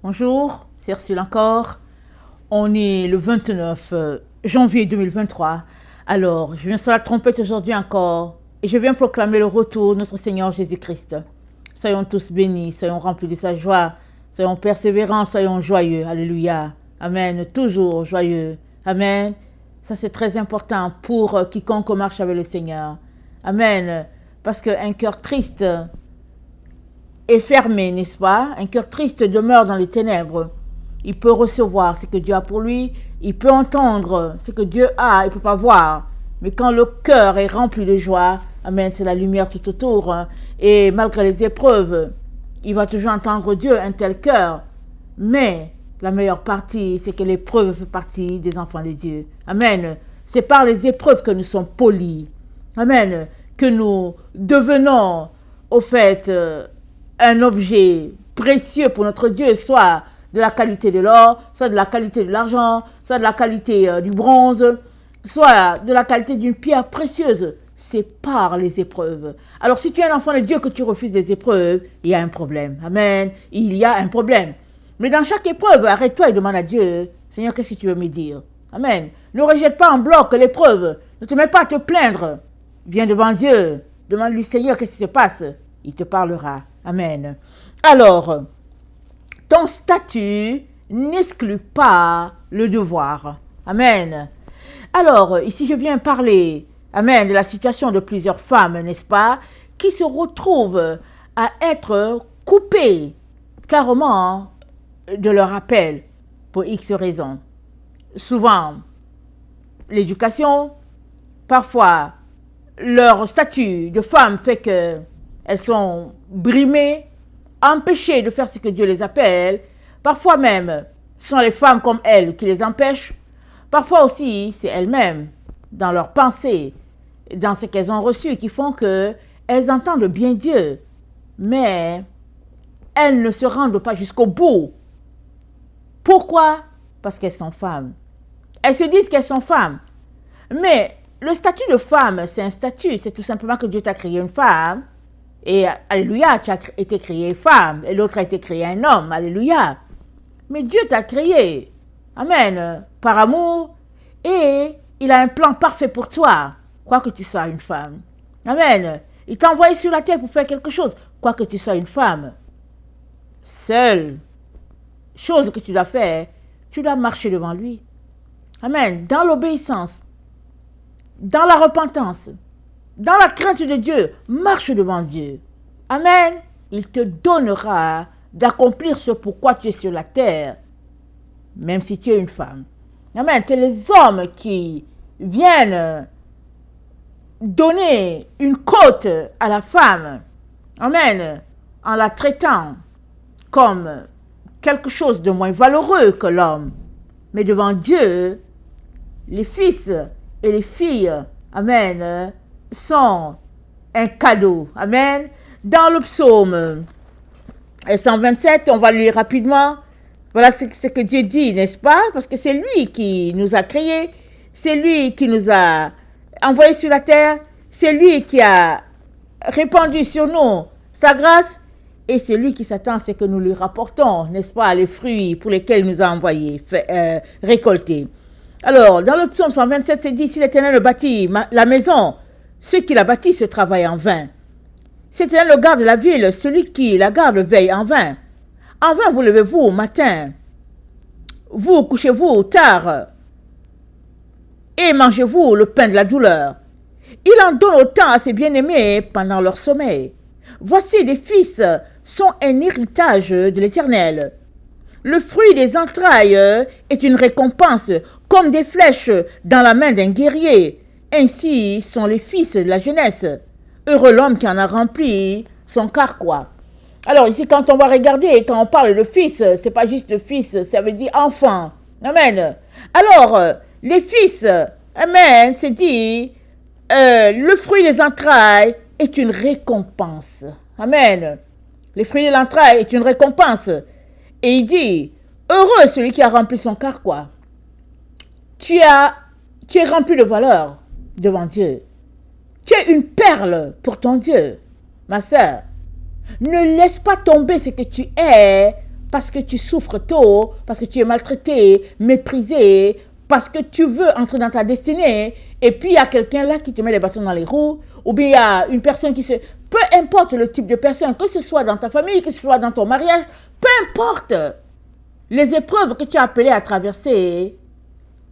Bonjour, c'est Ursule encore. On est le 29 janvier 2023. Alors, je viens sur la trompette aujourd'hui encore et je viens proclamer le retour de notre Seigneur Jésus-Christ. Soyons tous bénis, soyons remplis de sa joie, soyons persévérants, soyons joyeux. Alléluia. Amen. Toujours joyeux. Amen. Ça, c'est très important pour quiconque marche avec le Seigneur. Amen. Parce qu'un cœur triste est fermé, n'est-ce pas? Un cœur triste demeure dans les ténèbres. Il peut recevoir ce que Dieu a pour lui, il peut entendre ce que Dieu a, il ne peut pas voir. Mais quand le cœur est rempli de joie, amen, c'est la lumière qui t'entoure. Et malgré les épreuves, il va toujours entendre Dieu, un tel cœur. Mais la meilleure partie, c'est que l'épreuve fait partie des enfants de Dieu. Amen. C'est par les épreuves que nous sommes polis. Amen. Que nous devenons, au fait, un objet précieux pour notre Dieu, soit de la qualité de l'or, soit de la qualité de l'argent, soit de la qualité du bronze, soit de la qualité d'une pierre précieuse. C'est par les épreuves. Alors si tu es un enfant de Dieu que tu refuses des épreuves, il y a un problème. Amen. Il y a un problème. Mais dans chaque épreuve, arrête-toi et demande à Dieu, Seigneur, qu'est-ce que tu veux me dire? Amen. Ne rejette pas en bloc l'épreuve. Ne te mets pas à te plaindre. Viens devant Dieu. Demande-lui, Seigneur, qu'est-ce qui se passe? Il te parlera. Amen. Alors, ton statut n'exclut pas le devoir. Amen. Alors, ici je viens parler, amen, de la situation de plusieurs femmes, n'est-ce pas, qui se retrouvent à être coupées carrément de leur appel pour X raisons. Souvent, l'éducation, parfois, leur statut de femme fait que elles sont brimées, empêchées de faire ce que Dieu les appelle. Parfois même, ce sont les femmes comme elles qui les empêchent. Parfois aussi, c'est elles-mêmes, dans leurs pensées, dans ce qu'elles ont reçu, qui font qu'elles entendent bien Dieu. Mais elles ne se rendent pas jusqu'au bout. Pourquoi? Parce qu'elles sont femmes. Elles se disent qu'elles sont femmes. Mais le statut de femme, c'est un statut. C'est tout simplement que Dieu t'a créé une femme. Et alléluia, tu as été créée femme. Et l'autre a été créé un homme. Alléluia. Mais Dieu t'a créé. Amen. Par amour. Et il a un plan parfait pour toi. Quoi que tu sois une femme. Amen. Il t'a envoyé sur la terre pour faire quelque chose. Quoi que tu sois une femme. Seule chose que tu dois faire, tu dois marcher devant lui. Amen. Dans l'obéissance. Dans la repentance. Dans la crainte de Dieu, marche devant Dieu. Amen. Il te donnera d'accomplir ce pourquoi tu es sur la terre, même si tu es une femme. Amen. C'est les hommes qui viennent donner une côte à la femme. Amen. En la traitant comme quelque chose de moins valeureux que l'homme. Mais devant Dieu, les fils et les filles, amen, sont un cadeau. Amen. Dans le psaume 127, on va lire rapidement. Voilà ce que Dieu dit, n'est-ce pas? Parce que c'est lui qui nous a créés. C'est lui qui nous a envoyés sur la terre. C'est lui qui a répandu sur nous sa grâce. Et c'est lui qui s'attend à ce que nous lui rapportons, n'est-ce pas, les fruits pour lesquels il nous a envoyés, récoltés. Alors, dans le psaume 127, c'est dit, si l'Éternel bâtit la maison, ceux qui la bâtissent travaillent en vain. Si l'Éternel le garde la ville, celui qui la garde veille en vain. En vain vous levez-vous au matin, vous couchez-vous tard, et mangez-vous le pain de la douleur. Il en donne autant à ses bien-aimés pendant leur sommeil. Voici des fils sont un héritage de l'Éternel. Le fruit des entrailles est une récompense, comme des flèches dans la main d'un guerrier. Ainsi sont les fils de la jeunesse. Heureux l'homme qui en a rempli son carquois. Alors ici, quand on va regarder, quand on parle de fils, c'est pas juste fils, ça veut dire enfant. Amen. Alors, les fils, amen, c'est dit, le fruit des entrailles est une récompense. Amen. Les fruits de l'entraille est une récompense. Et il dit, heureux celui qui a rempli son carquois. Tu es rempli de valeur devant Dieu. Tu es une perle pour ton Dieu, ma sœur. Ne laisse pas tomber ce que tu es parce que tu souffres tôt, parce que tu es maltraité, méprisé, parce que tu veux entrer dans ta destinée, et puis il y a quelqu'un là qui te met les bâtons dans les roues, ou bien il y a une personne qui se... Peu importe le type de personne, que ce soit dans ta famille, que ce soit dans ton mariage, peu importe les épreuves que tu as appelées à traverser,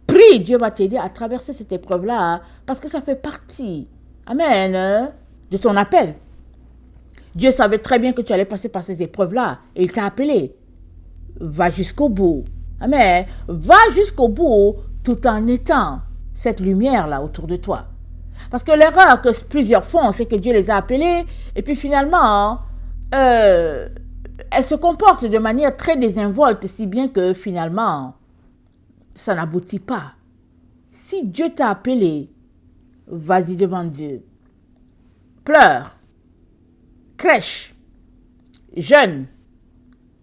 prie, Dieu va t'aider à traverser cette épreuve-là, parce que ça fait partie, amen, de ton appel. Dieu savait très bien que tu allais passer par ces épreuves-là, et il t'a appelé. Va jusqu'au bout. Amen. Va jusqu'au bout tout en étant cette lumière-là autour de toi. Parce que l'erreur que plusieurs font, c'est que Dieu les a appelés et puis finalement, elles se comportent de manière très désinvolte, si bien que finalement, ça n'aboutit pas. Si Dieu t'a appelé, vas-y devant Dieu. Pleure, crèche, jeûne,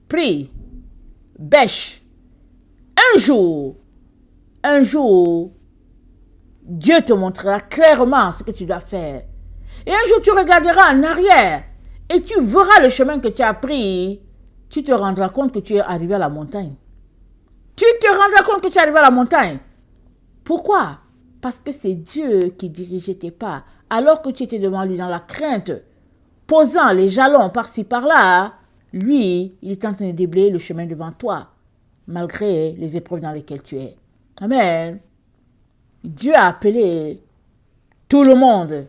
prie, bêche. Un jour, Dieu te montrera clairement ce que tu dois faire. Et un jour, tu regarderas en arrière et tu verras le chemin que tu as pris. Tu te rendras compte que tu es arrivé à la montagne. Tu te rendras compte que tu es arrivé à la montagne. Pourquoi? Parce que c'est Dieu qui dirigeait tes pas. Alors que tu étais devant lui dans la crainte, posant les jalons par-ci par-là, lui, il est en train de déblayer le chemin devant toi, malgré les épreuves dans lesquelles tu es. Amen. Dieu a appelé tout le monde.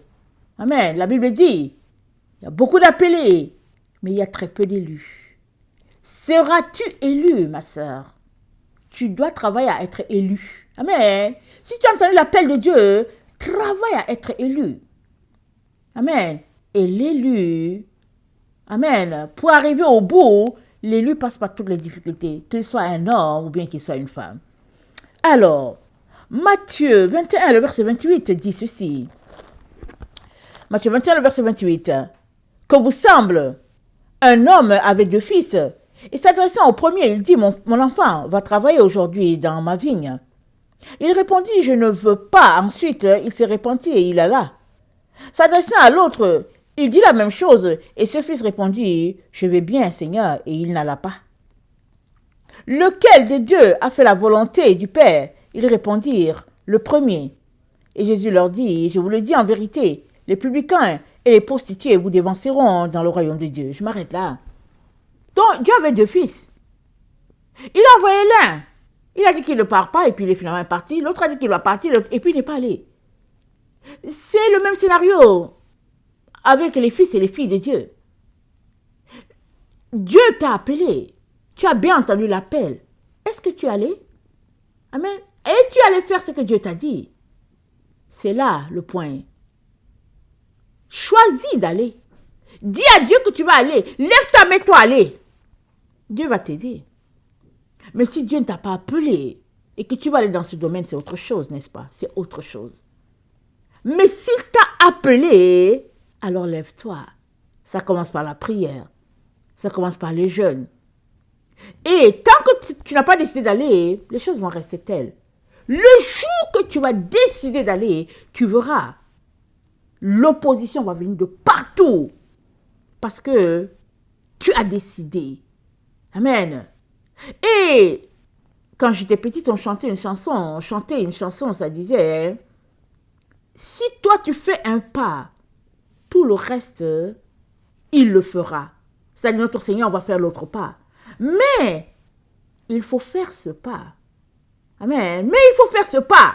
Amen. La Bible dit, il y a beaucoup d'appelés, mais il y a très peu d'élus. Seras-tu élu, ma sœur? Tu dois travailler à être élu. Amen. Si tu as entendu l'appel de Dieu, travaille à être élu. Amen. Et l'élu, amen, pour arriver au bout, l'élu passe par toutes les difficultés, qu'il soit un homme ou bien qu'il soit une femme. Alors, Matthieu 21, le verset 28 dit ceci. Matthieu 21, le verset 28. Que vous semble un homme avec 2 fils, et s'adressant au premier, il dit, mon enfant va travailler aujourd'hui dans ma vigne. Il répondit, je ne veux pas. Ensuite, il se répandit et il alla. S'adressant à l'autre, il dit la même chose, et ce fils répondit, je vais bien, Seigneur, et il n'alla pas. Lequel des deux a fait la volonté du Père? Ils répondirent, le premier. Et Jésus leur dit, je vous le dis en vérité, les publicains et les prostituées vous dévanceront dans le royaume de Dieu. Je m'arrête là. Donc, Dieu avait 2 fils. Il a envoyé l'un. Il a dit qu'il ne part pas, et puis il est finalement parti. L'autre a dit qu'il va partir, et puis il n'est pas allé. C'est le même scénario avec les fils et les filles de Dieu. Dieu t'a appelé. Tu as bien entendu l'appel. Est-ce que tu es allé? Amen. Et tu allais faire ce que Dieu t'a dit. C'est là le point. Choisis d'aller. Dis à Dieu que tu vas aller. Lève-toi, mets-toi aller. Dieu va t'aider. Mais si Dieu ne t'a pas appelé et que tu vas aller dans ce domaine, c'est autre chose, n'est-ce pas? C'est autre chose. Mais s'il t'a appelé, alors lève-toi. Ça commence par la prière. Ça commence par les jeûnes. Et tant que tu n'as pas décidé d'aller, les choses vont rester telles. Le jour que tu vas décider d'aller, tu verras, l'opposition va venir de partout. Parce que tu as décidé. Amen. Et quand j'étais petite, on chantait une chanson, ça disait, si toi tu fais un pas, tout le reste, il le fera. C'est-à-dire notre Seigneur va faire l'autre pas. Mais il faut faire ce pas. Amen. Mais il faut faire ce pas.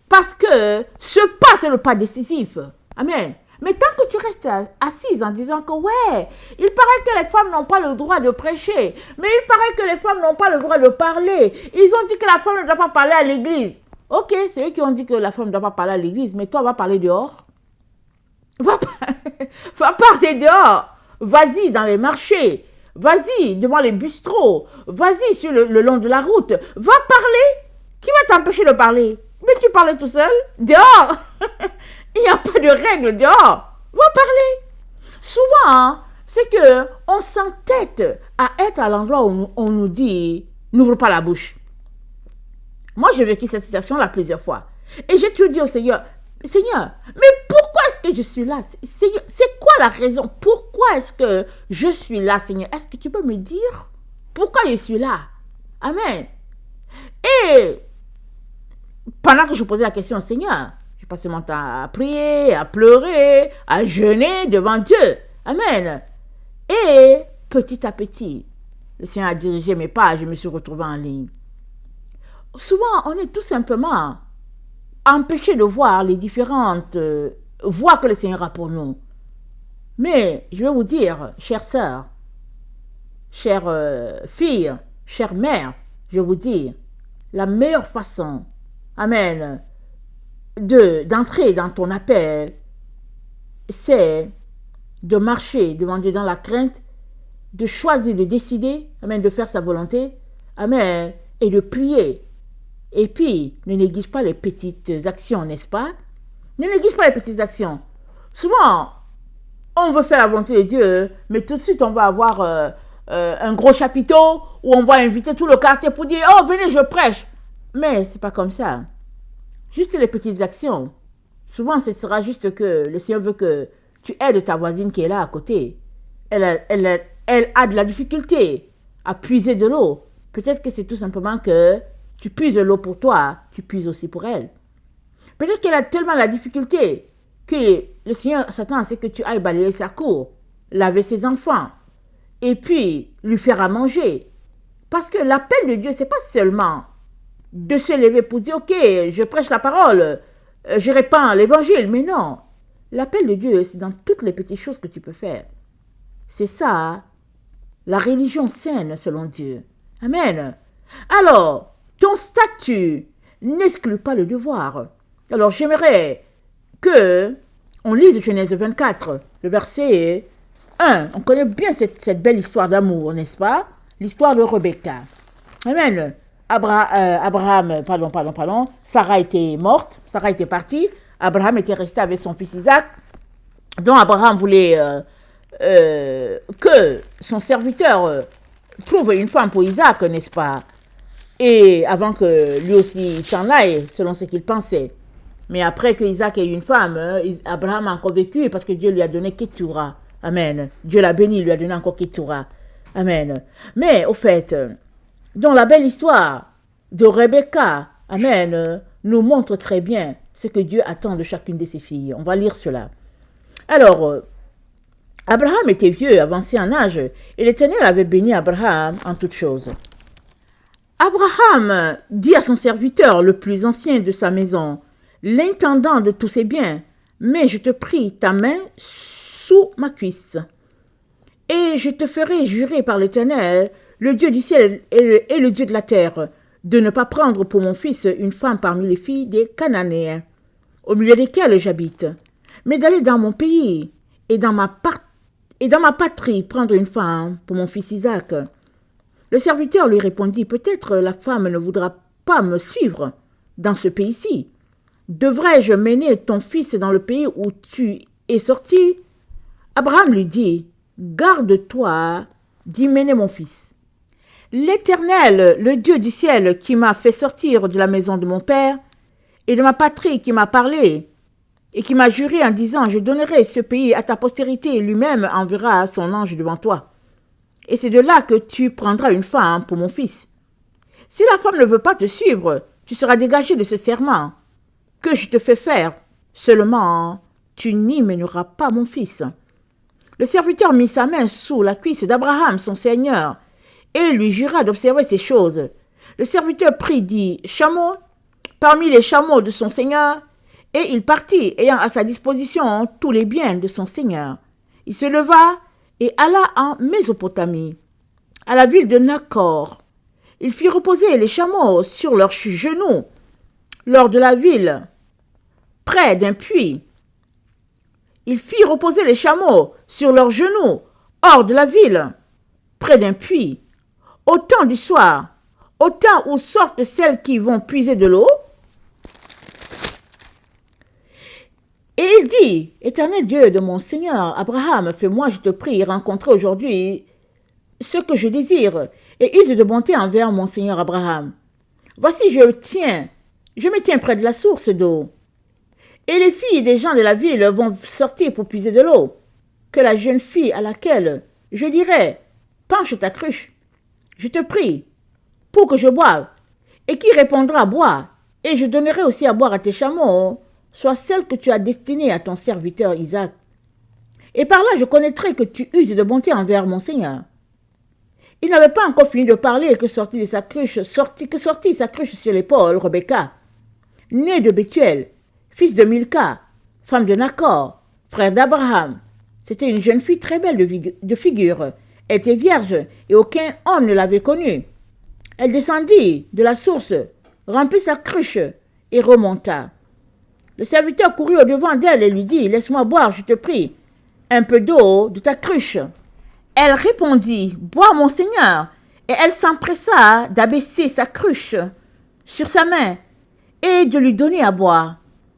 Parce que ce pas, c'est le pas décisif. Amen. Mais tant que tu restes assise en disant que ouais, il paraît que les femmes n'ont pas le droit de prêcher. Mais il paraît que les femmes n'ont pas le droit de parler. Ils ont dit que la femme ne doit pas parler à l'église. Ok, c'est eux qui ont dit que la femme ne doit pas parler à l'église. Mais toi, va parler dehors. Va parler dehors. Vas-y dans les marchés. Vas-y devant les bistrots. Vas-y sur le long de la route. Va parler. Qui va t'empêcher de parler? Mais tu parles tout seul. Dehors. Il n'y a pas de règle dehors. Va parler. Souvent, c'est que on s'entête à être à l'endroit où on nous dit n'ouvre pas la bouche. Moi, j'ai vécu cette situation-là plusieurs fois. Et j'ai toujours dit au Seigneur, Seigneur, mais pourquoi est-ce que je suis là? Seigneur, c'est quoi la raison? Pourquoi est-ce que je suis là, Seigneur? Est-ce que tu peux me dire? Pourquoi je suis là? Amen. Et pendant que je posais la question au Seigneur, j'ai passé mon temps à prier, à pleurer, à jeûner devant Dieu. Amen. Et petit à petit, le Seigneur a dirigé mes pas, je me suis retrouvée en ligne. Souvent, on est tout simplement empêché de voir les différentes voies que le Seigneur a pour nous. Mais je vais vous dire, chère sœur, chère fille, chère mère, je vais vous dire, la meilleure façon, amen, d'entrer dans ton appel, c'est de marcher devant Dieu dans la crainte, de choisir, de décider, amen, de faire sa volonté, amen, et de prier. Et puis, ne néglige pas les petites actions, n'est-ce pas? Ne néglige pas les petites actions. Souvent, on veut faire la volonté de Dieu, mais tout de suite, on va avoir un gros chapiteau où on va inviter tout le quartier pour dire « Oh, venez, je prêche !» Mais c'est pas comme ça. Juste les petites actions. Souvent, ce sera juste que le Seigneur veut que tu aides ta voisine qui est là à côté. Elle a de la difficulté à puiser de l'eau. Peut-être que c'est tout simplement que tu puises de l'eau pour toi, tu puises aussi pour elle. Peut-être qu'elle a tellement la difficulté que le Seigneur s'attend à ce que tu ailles balayer sa cour, laver ses enfants, et puis lui faire à manger. Parce que l'appel de Dieu, c'est pas seulement de se lever pour dire, ok, je prêche la parole, je répands l'évangile, mais non. L'appel de Dieu, c'est dans toutes les petites choses que tu peux faire. C'est ça, la religion saine selon Dieu. Amen. Alors, ton statut n'exclut pas le devoir. Alors, j'aimerais que on lise Genèse 24, le verset 1. On connaît bien cette belle histoire d'amour, n'est-ce pas? L'histoire de Rebecca. Amen. Sarah était morte, Sarah était partie. Abraham était resté avec son fils Isaac. Donc, Abraham voulait que son serviteur trouve une femme pour Isaac, n'est-ce pas? Et avant que lui aussi s'en aille, selon ce qu'il pensait. Mais après que Isaac ait eu une femme, Abraham a encore vécu parce que Dieu lui a donné Ketura. Amen. Dieu l'a béni, lui a donné encore Ketura. Amen. Mais au fait, dans la belle histoire de Rebecca, amen, nous montre très bien ce que Dieu attend de chacune de ses filles. On va lire cela. Alors, Abraham était vieux, avancé en âge, et l'Éternel avait béni Abraham en toutes choses. Abraham dit à son serviteur, le plus ancien de sa maison, l'intendant de tous ses biens, mets, je te prie, ta main sous ma cuisse, et je te ferai jurer par l'Éternel, le Dieu du ciel et le Dieu de la terre, de ne pas prendre pour mon fils une femme parmi les filles des Cananéens, au milieu desquelles j'habite, mais d'aller dans mon pays et dans ma patrie prendre une femme pour mon fils Isaac. Le serviteur lui répondit, peut-être la femme ne voudra pas me suivre dans ce pays-ci. Devrais-je mener ton fils dans le pays où tu es sorti? Abraham lui dit, garde-toi d'y mener mon fils. L'Éternel, le Dieu du ciel qui m'a fait sortir de la maison de mon père et de ma patrie qui m'a parlé et qui m'a juré en disant, je donnerai ce pays à ta postérité, et lui-même enverra son ange devant toi. Et c'est de là que tu prendras une femme pour mon fils. Si la femme ne veut pas te suivre, tu seras dégagé de ce serment que je te fais faire. Seulement, tu n'y mèneras pas mon fils. Le serviteur mit sa main sous la cuisse d'Abraham, son seigneur, et lui jura d'observer ces choses. Le serviteur prit 10 chameaux parmi les chameaux de son seigneur, et il partit, ayant à sa disposition tous les biens de son seigneur. Il se leva et alla en Mésopotamie, à la ville de Nacor. Il fit reposer les chameaux sur leurs genoux, lors de la ville, près d'un puits. Il fit reposer les chameaux sur leurs genoux, hors de la ville, près d'un puits. Au temps du soir, au temps où sortent celles qui vont puiser de l'eau. Et il dit, Éternel Dieu de mon Seigneur, Abraham, fais-moi, je te prie, rencontrer aujourd'hui ce que je désire, et use de bonté envers mon Seigneur Abraham. Voici, je me tiens près de la source d'eau. Et les filles des gens de la ville vont sortir pour puiser de l'eau. Que la jeune fille à laquelle je dirai, penche ta cruche, je te prie, pour que je boive. Et qui répondra à boire, et je donnerai aussi à boire à tes chameaux, soit celle que tu as destinée à ton serviteur Isaac. Et par là je connaîtrai que tu uses de bonté envers mon Seigneur. Il n'avait pas encore fini de parler que sortit sa cruche sur l'épaule Rebecca, née de Bethuel, fils de Milca, femme de Nacor, frère d'Abraham. C'était une jeune fille très belle de figure. Elle était vierge et aucun homme ne l'avait connue. Elle descendit de la source, remplit sa cruche et remonta. Le serviteur courut au-devant d'elle et lui dit « Laisse-moi boire, je te prie, un peu d'eau de ta cruche. » Elle répondit « Bois, mon Seigneur. » Et elle s'empressa d'abaisser sa cruche sur sa main et de lui donner à boire.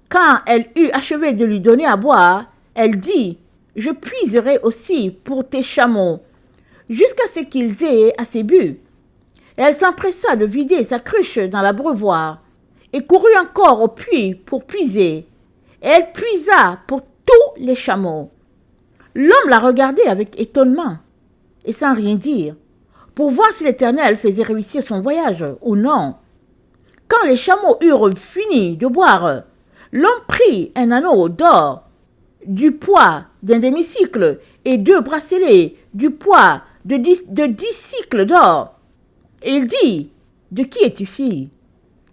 Quand elle eut achevé de lui donner à boire, elle dit « Je puiserai aussi pour tes chameaux, jusqu'à ce qu'ils aient assez bu. » Et elle s'empressa de vider sa cruche dans l'abreuvoir et courut encore au puits pour puiser. Et elle puisa pour tous les chameaux. L'homme la regardait avec étonnement et sans rien dire, pour voir si l'Éternel faisait réussir son voyage ou non. Quand les chameaux eurent fini de boire, l'homme prit un anneau d'or du poids d'un demi-cycle et 2 bracelets du poids de 10 cycles d'or. Et il dit, « De qui es-tu fille?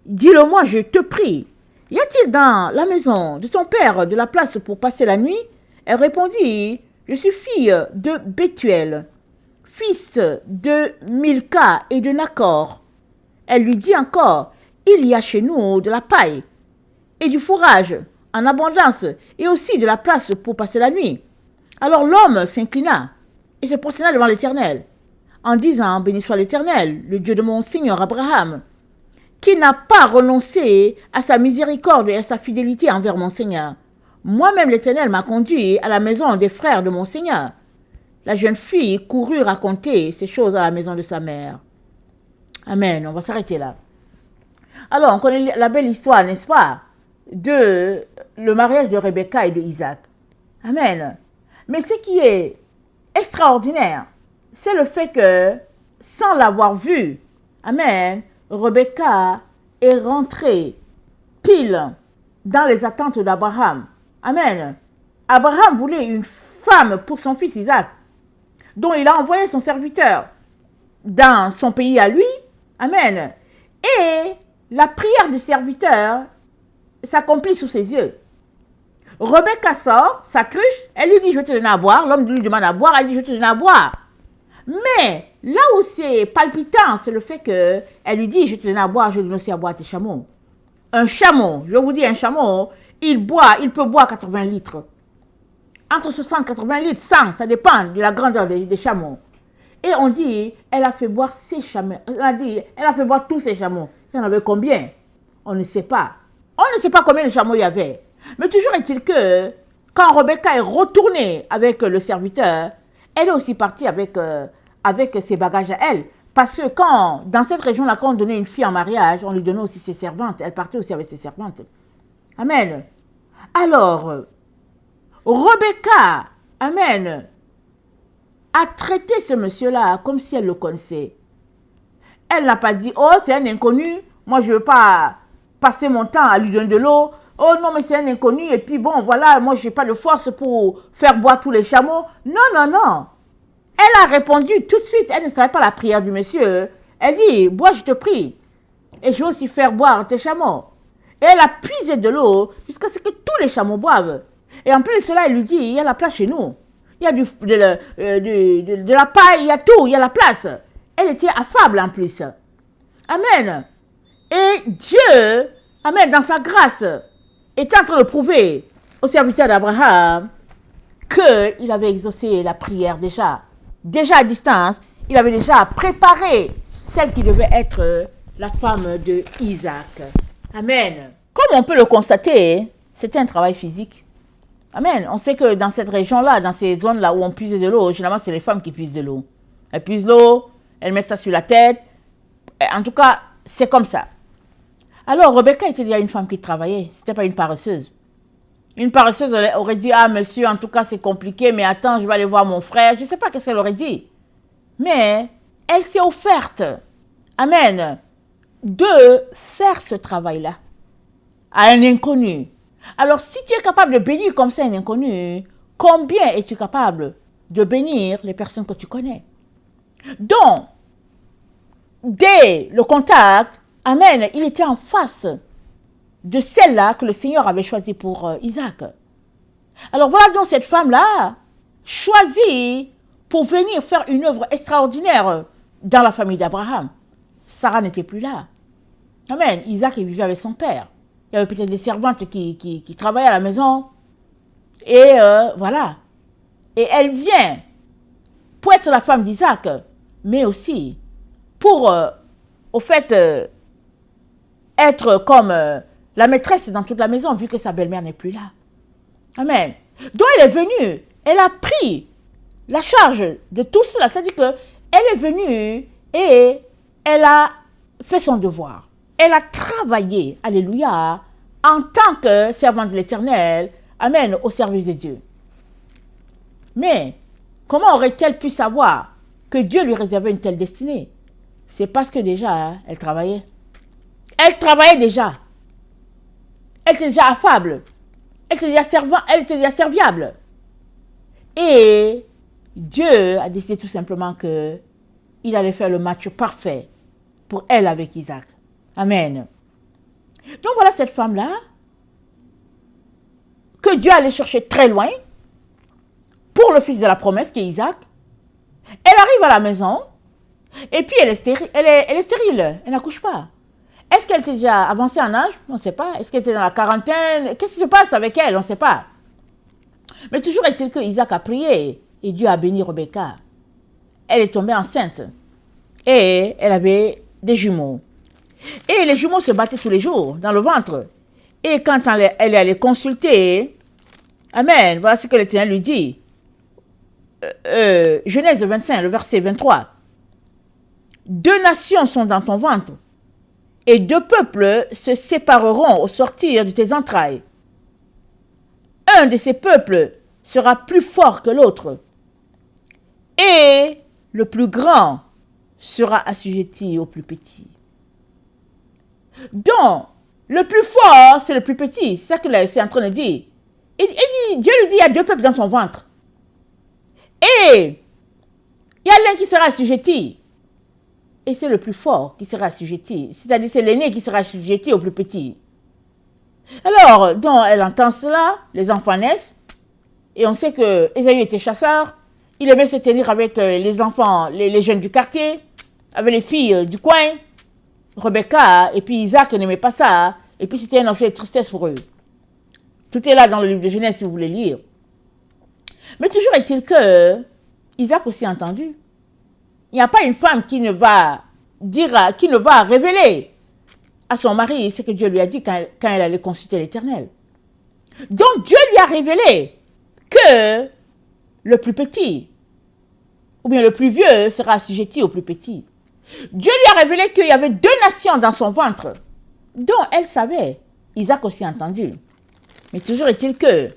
Dis-le-moi, je te prie. Y a-t-il dans la maison de ton père de la place pour passer la nuit? » Elle répondit, « Je suis fille de Bethuel, fils de Milca et de Nacor. » Elle lui dit encore, « Il y a chez nous de la paille et du fourrage en abondance et aussi de la place pour passer la nuit. » Alors l'homme s'inclina et se prosterna devant l'Éternel, en disant, « Béni soit l'Éternel, le Dieu de mon Seigneur Abraham, qui n'a pas renoncé à sa miséricorde et à sa fidélité envers mon Seigneur. Moi-même l'Éternel m'a conduit à la maison des frères de mon Seigneur. » La jeune fille courut raconter ces choses à la maison de sa mère. Amen, on va s'arrêter là. Alors, on connaît la belle histoire, n'est-ce pas, de le mariage de Rebecca et de Isaac. Amen. Mais ce qui est extraordinaire, c'est le fait que, sans l'avoir vu, amen, Rebecca est rentrée pile dans les attentes d'Abraham. Amen. Abraham voulait une femme pour son fils Isaac, dont il a envoyé son serviteur dans son pays à lui. Amen. Et la prière du serviteur s'accomplit sous ses yeux. Rebecca sort sa cruche, elle lui dit, je vais te donner à boire. L'homme lui demande à boire, elle dit, je vais te donner à boire. Mais là où c'est palpitant, c'est le fait qu'elle lui dit, je te donne à boire, je donne aussi à boire à tes chameaux. Un chameau, je vous dis, un chameau, il peut boire 80 litres. Entre 60 et 80 litres, 100, ça dépend de la grandeur des chameaux. Et on dit, elle a fait boire ses chameaux. Elle a fait boire tous ses chameaux. Il y en avait combien? On ne sait pas. On ne sait pas combien de chameaux il y avait. Mais toujours est-il que, quand Rebecca est retournée avec le serviteur, elle est aussi partie avec ses bagages à elle. Parce que dans cette région-là, quand on donnait une fille en mariage, on lui donnait aussi ses servantes. Elle partait aussi avec ses servantes. Amen. Alors, Rebecca, amen, a traité ce monsieur-là comme si elle le connaissait. Elle n'a pas dit, oh, c'est un inconnu, moi je ne veux pas passer mon temps à lui donner de l'eau. Oh non, mais c'est un inconnu, et puis bon, voilà, moi je n'ai pas de force pour faire boire tous les chameaux. Non, non, non. Elle a répondu tout de suite, elle ne savait pas la prière du monsieur. Elle dit, bois, je te prie, et je vais aussi faire boire tes chameaux. Et elle a puisé de l'eau jusqu'à ce que tous les chameaux boivent. Et en plus de cela, elle lui dit, il y a la place chez nous. Il y a de la paille, il y a tout, il y a la place. Elle était affable en plus. Amen. Et Dieu, amen, dans sa grâce, était en train de prouver au serviteur d'Abraham qu'il avait exaucé la prière déjà. Déjà à distance, il avait déjà préparé celle qui devait être la femme de Isaac. Amen. Comme on peut le constater, c'était un travail physique. Amen. On sait que dans cette région-là, dans ces zones-là où on puise de l'eau, généralement, c'est les femmes qui puisent de l'eau. Elles puisent l'eau, elles mettent ça sur la tête. En tout cas, c'est comme ça. Alors, Rebecca était déjà une femme qui travaillait. Ce n'était pas une paresseuse. Une paresseuse aurait dit, ah, monsieur, en tout cas, c'est compliqué, mais attends, je vais aller voir mon frère. Je ne sais pas qu'est-ce qu'elle aurait dit. Mais elle s'est offerte, amen, de faire ce travail-là à un inconnu. Alors, si tu es capable de bénir comme ça un inconnu, combien es-tu capable de bénir les personnes que tu connais? Donc, dès le contact, amen, il était en face de celle-là que le Seigneur avait choisie pour Isaac. Alors voilà donc cette femme-là, choisie pour venir faire une œuvre extraordinaire dans la famille d'Abraham. Sarah n'était plus là. Amen. Isaac vivait avec son père. Il y avait peut-être des servantes qui travaillaient à la maison. Et voilà. Et elle vient pour être la femme d'Isaac, mais aussi pour, au fait, être comme la maîtresse dans toute la maison, vu que sa belle-mère n'est plus là. Amen. Donc elle est venue, elle a pris la charge de tout cela. C'est-à-dire qu'elle est venue et elle a fait son devoir. Elle a travaillé, alléluia, en tant que servante de l'Éternel, amen, au service de Dieu. Mais comment aurait-elle pu savoir que Dieu lui réservait une telle destinée? C'est parce que déjà, elle travaillait. Elle travaillait déjà. Elle était déjà affable. Elle était déjà serviable. Et Dieu a décidé tout simplement qu'il allait faire le match parfait pour elle avec Isaac. Amen. Donc voilà cette femme-là que Dieu allait chercher très loin pour le fils de la promesse qui est Isaac. Elle arrive à la maison et puis elle est stérile, elle n'accouche pas. Est-ce qu'elle était déjà avancée en âge? On ne sait pas. Est-ce qu'elle était dans la quarantaine? Qu'est-ce qui se passe avec elle? On ne sait pas. Mais toujours est-il que Isaac a prié et Dieu a béni Rebecca. Elle est tombée enceinte et elle avait des jumeaux. Et les jumeaux se battaient tous les jours dans le ventre. Et quand elle est allée consulter, amen, voilà ce que l'Éternel lui dit. Genèse 25, le verset 23. 2 nations sont dans ton ventre, et 2 peuples se sépareront au sortir de tes entrailles. Un de ces peuples sera plus fort que l'autre, et le plus grand sera assujetti au plus petit. Donc, le plus fort, c'est le plus petit. C'est ça que c'est en train de dire. Dieu lui dit, il y a 2 peuples dans ton ventre. Et il y a l'un qui sera assujetti. Et c'est le plus fort qui sera assujetti. C'est-à-dire, c'est l'aîné qui sera assujetti au plus petit. Alors, donc, elle entend cela, les enfants naissent. Et on sait que Ésaü était chasseur. Il aimait se tenir avec les enfants, les jeunes du quartier, avec les filles du coin. Rebecca et puis Isaac n'aimaient pas ça. Et puis c'était un objet de tristesse pour eux. Tout est là dans le livre de Genèse si vous voulez lire. Mais toujours est-il que Isaac aussi a entendu. Il n'y a pas une femme qui ne va révéler à son mari ce que Dieu lui a dit quand elle allait consulter l'Éternel. Donc Dieu lui a révélé que le plus petit, ou bien le plus vieux, sera assujetti au plus petit. Dieu lui a révélé qu'il y avait 2 nations dans son ventre, dont elle savait. Isaac aussi a entendu. Mais toujours est-il que,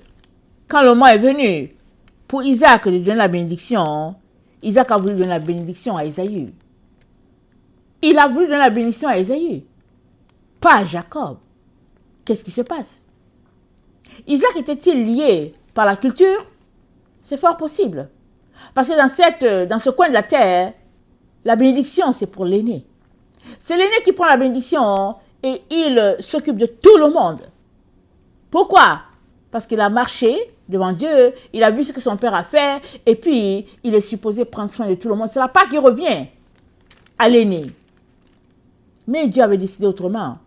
quand le moment est venu pour Isaac de donner la bénédiction, Isaac a voulu donner la bénédiction à Ésaü. Il a voulu donner la bénédiction à Ésaü, pas à Jacob. Qu'est-ce qui se passe? Isaac était-il lié par la culture? C'est fort possible. Parce que dans ce coin de la terre, la bénédiction, c'est pour l'aîné. C'est l'aîné qui prend la bénédiction et il s'occupe de tout le monde. Pourquoi? Parce qu'il a marché devant Dieu, il a vu ce que son père a fait, et puis il est supposé prendre soin de tout le monde. C'est la part qui revient à l'aîné. Mais Dieu avait décidé autrement.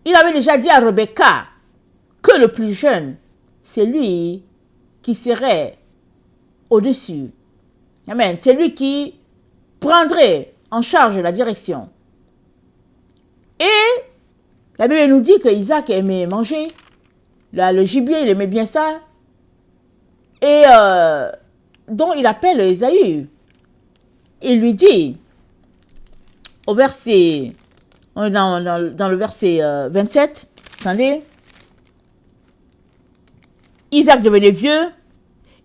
Il avait déjà dit à Rebecca que le plus jeune, c'est lui qui serait au-dessus. Amen. C'est lui qui prendrait en charge la direction. Et la Bible nous dit que Isaac aimait manger. Le gibier, il aimait bien ça. Et donc il appelle Ésaü. Il lui dit, au verset, on est dans le verset 27, attendez. Isaac devenait vieux